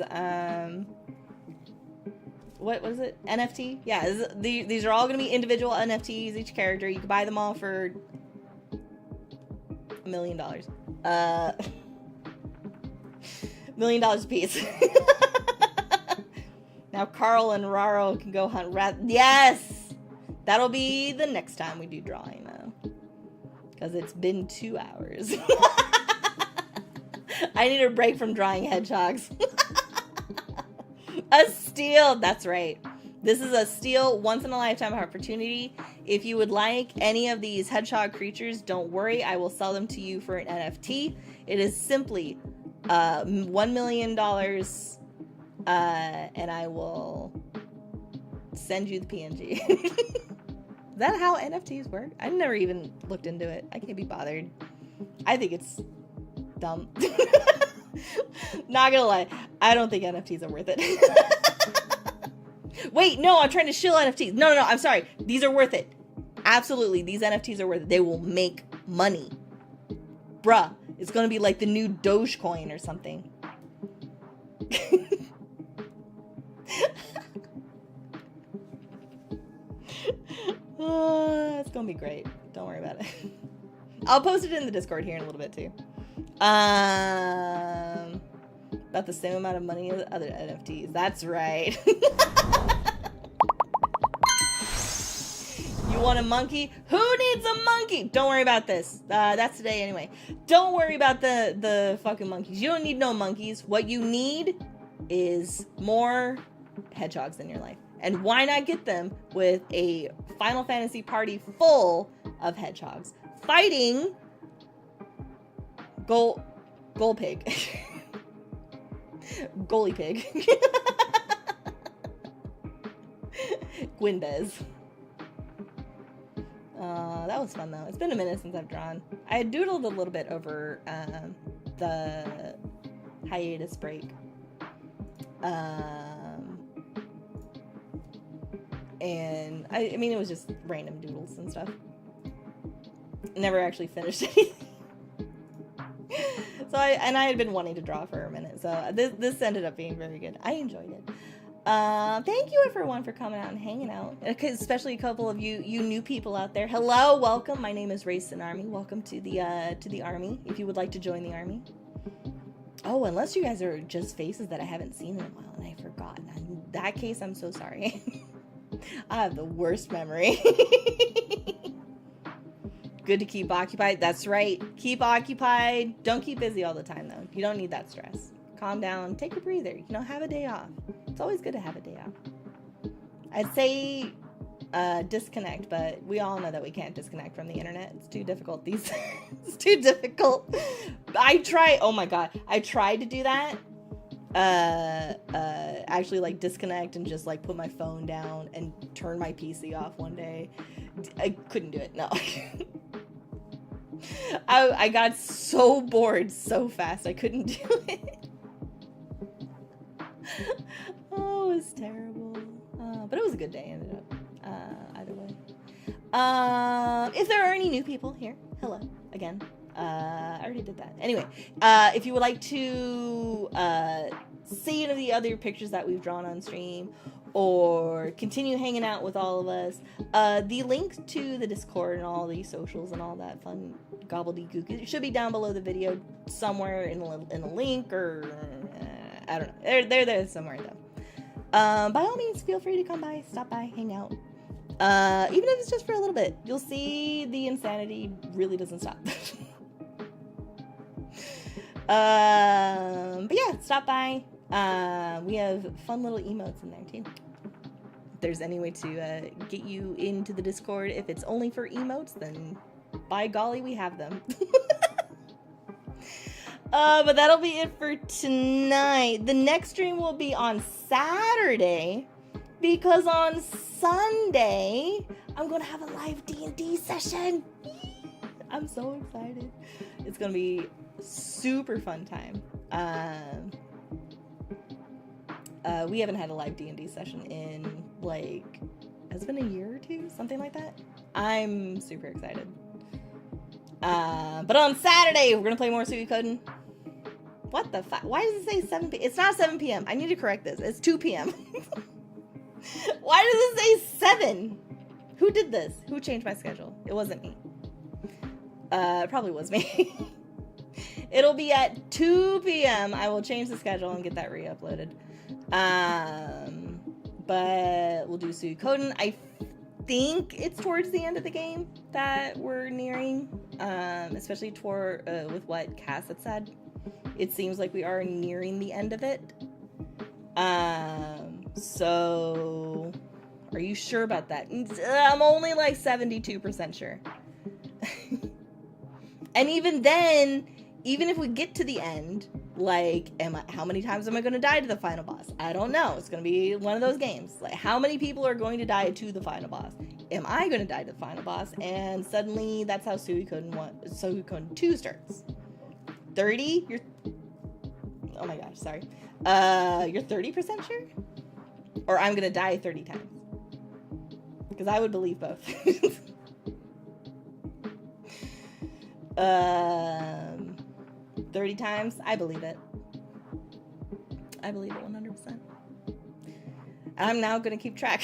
what was it? NFT? Yeah, these are all gonna be individual NFTs, each character. You can buy them all for $1 million. $1 million a piece. Now Carl and Raro can go hunt rat. Yes! That'll be the next time we do drawing, though. Because it's been 2 hours. I need a break from drawing hedgehogs. A steal! That's right. This is a steal, once-in-a-lifetime opportunity. If you would like any of these hedgehog creatures, don't worry. I will sell them to you for an NFT. It is simply $1 million, and I will send you the PNG. Is that how NFTs work? I've never even looked into it. I can't be bothered. I think it's dumb. Not gonna lie. I don't think NFTs are worth it. Wait, no, I'm trying to shill NFTs. No, I'm sorry. These are worth it. Absolutely, these NFTs are worth it. They will make money. Bruh, it's gonna be like the new Dogecoin or something. It's gonna be great. Don't worry about it. I'll post it in the Discord here in a little bit too. About the same amount of money as other NFTs. That's right. You You want a monkey? Who needs a monkey? Don't worry about this. That's today anyway. Don't worry about the fucking monkeys. You don't need no monkeys. What you need is more hedgehogs in your life. And why not get them with a Final Fantasy party full of hedgehogs fighting Goal Pig. Goalie Pig. Gwynbez. That was fun though. It's been a minute since I've drawn. I had doodled a little bit over the hiatus break. And I mean, it was just random doodles and stuff. Never actually finished anything. So I had been wanting to draw for a minute, so this ended up being very good. I enjoyed it. Thank you everyone for coming out and hanging out, especially a couple of you new people out there. Hello, welcome. My name is Racing Army. Welcome to the army. If you would like to join the army. Oh, unless you guys are just faces that I haven't seen in a while and I forgot. In that case, I'm so sorry. I have the worst memory. Good to keep occupied. That's right. Keep occupied. Don't keep busy all the time, though. You don't need that stress. Calm down. Take a breather. You know, have a day off. It's always good to have a day off. I'd say disconnect, but we all know that we can't disconnect from the internet. It's too difficult these days. It's too difficult. Oh my God. I tried to do that. Actually like disconnect and just like put my phone down and turn my PC off one day. I couldn't do it. No. I got so bored so fast I couldn't do it. Oh, it was terrible. But it was a good day, ended up. Either way. If there are any new people here, hello again. I already did that. Anyway, if you would like to see any of the other pictures that we've drawn on stream, or continue hanging out with all of us, the link to the Discord and all the socials and all that fun gobbledygook, it should be down below the video somewhere in a link, or I don't know. They're there somewhere though. By all means, feel free to come by, stop by, hang out. Even if it's just for a little bit, you'll see the insanity really doesn't stop. But yeah, stop by. We have fun little emotes in there too. If there's any way to get you into the Discord, if it's only for emotes, then by golly, we have them. But that'll be it for tonight. The next stream will be on Saturday, because on Sunday I'm gonna have a live D&D session. I'm so excited. It's gonna be super fun time. We haven't had a live D&D session in like, has it been a year or two, something like that. I'm super excited. But on Saturday we're gonna play more Suikoden. What the fuck? Why does it say 7 p.m.? It's not 7 p.m. I need to correct this. It's 2 p.m. Why does it say 7? Who did this? Who changed my schedule? It wasn't me. It probably was me. It'll be at 2 p.m. I will change the schedule and get that re-uploaded. But we'll do Suikoden. I think it's towards the end of the game that we're nearing. Especially with what Cass had said. It seems like we are nearing the end of it. So are you sure about that? I'm only like 72% sure. And even then, even if we get to the end, like, how many times am I going to die to the final boss? I don't know. It's going to be one of those games. Like, how many people are going to die to the final boss? Am I going to die to the final boss? And suddenly, that's how Suikoden 2 starts. 30? Oh my gosh, sorry. You're 30% sure? Or I'm going to die 30 times? Because I would believe both. 30 times? I believe it. I believe it 100%. I'm now going to keep track.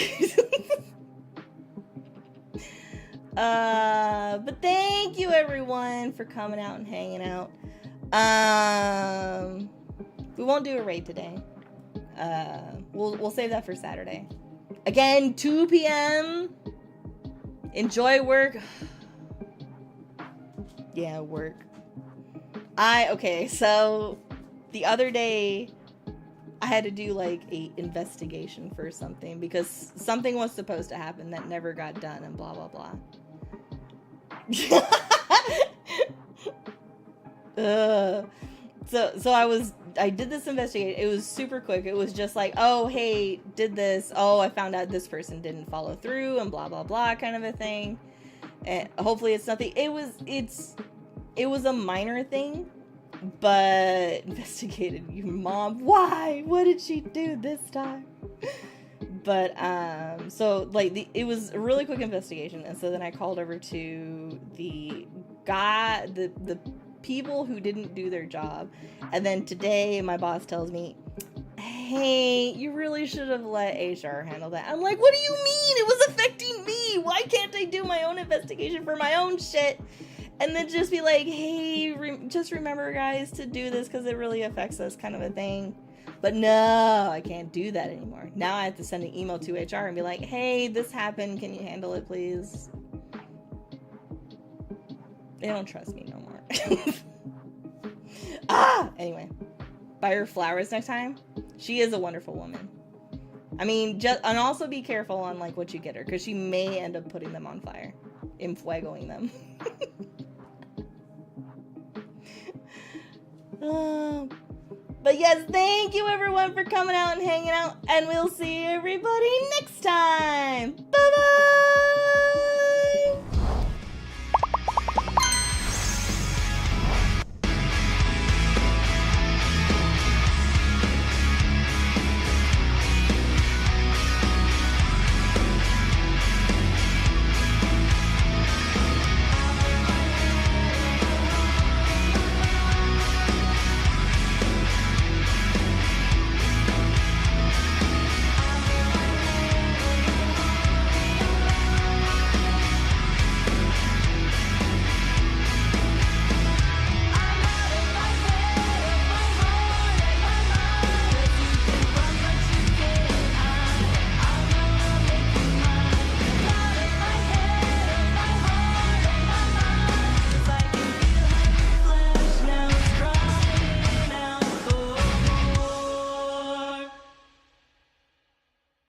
But thank you everyone for coming out and hanging out. We won't do a raid today. We'll save that for Saturday. Again, 2 p.m. Enjoy work. Yeah, work. Okay, so the other day I had to do like a investigation for something because something was supposed to happen that never got done and blah blah blah. I did this investigation. It was super quick. It was just like, oh hey, did this. Oh, I found out this person didn't follow through and blah blah blah kind of a thing. And hopefully it's nothing. It was a minor thing, but investigated your mom. Why? What did she do this time? But so like it was a really quick investigation, and so then I called over to the guy, the people who didn't do their job, and then today my boss tells me, hey, you really should have let HR handle that. I'm like, what do you mean? It was affecting me. Why can't I do my own investigation for my own shit? And then just be like, hey, just remember, guys, to do this because it really affects us, kind of a thing. But no, I can't do that anymore. Now I have to send an email to HR and be like, hey, this happened. Can you handle it, please? They don't trust me no more. Anyway, buy her flowers next time. She is a wonderful woman. I mean, and also be careful on like what you get her, because she may end up putting them on fire, enfuegoing them. But yes, thank you everyone for coming out and hanging out, and we'll see everybody next time.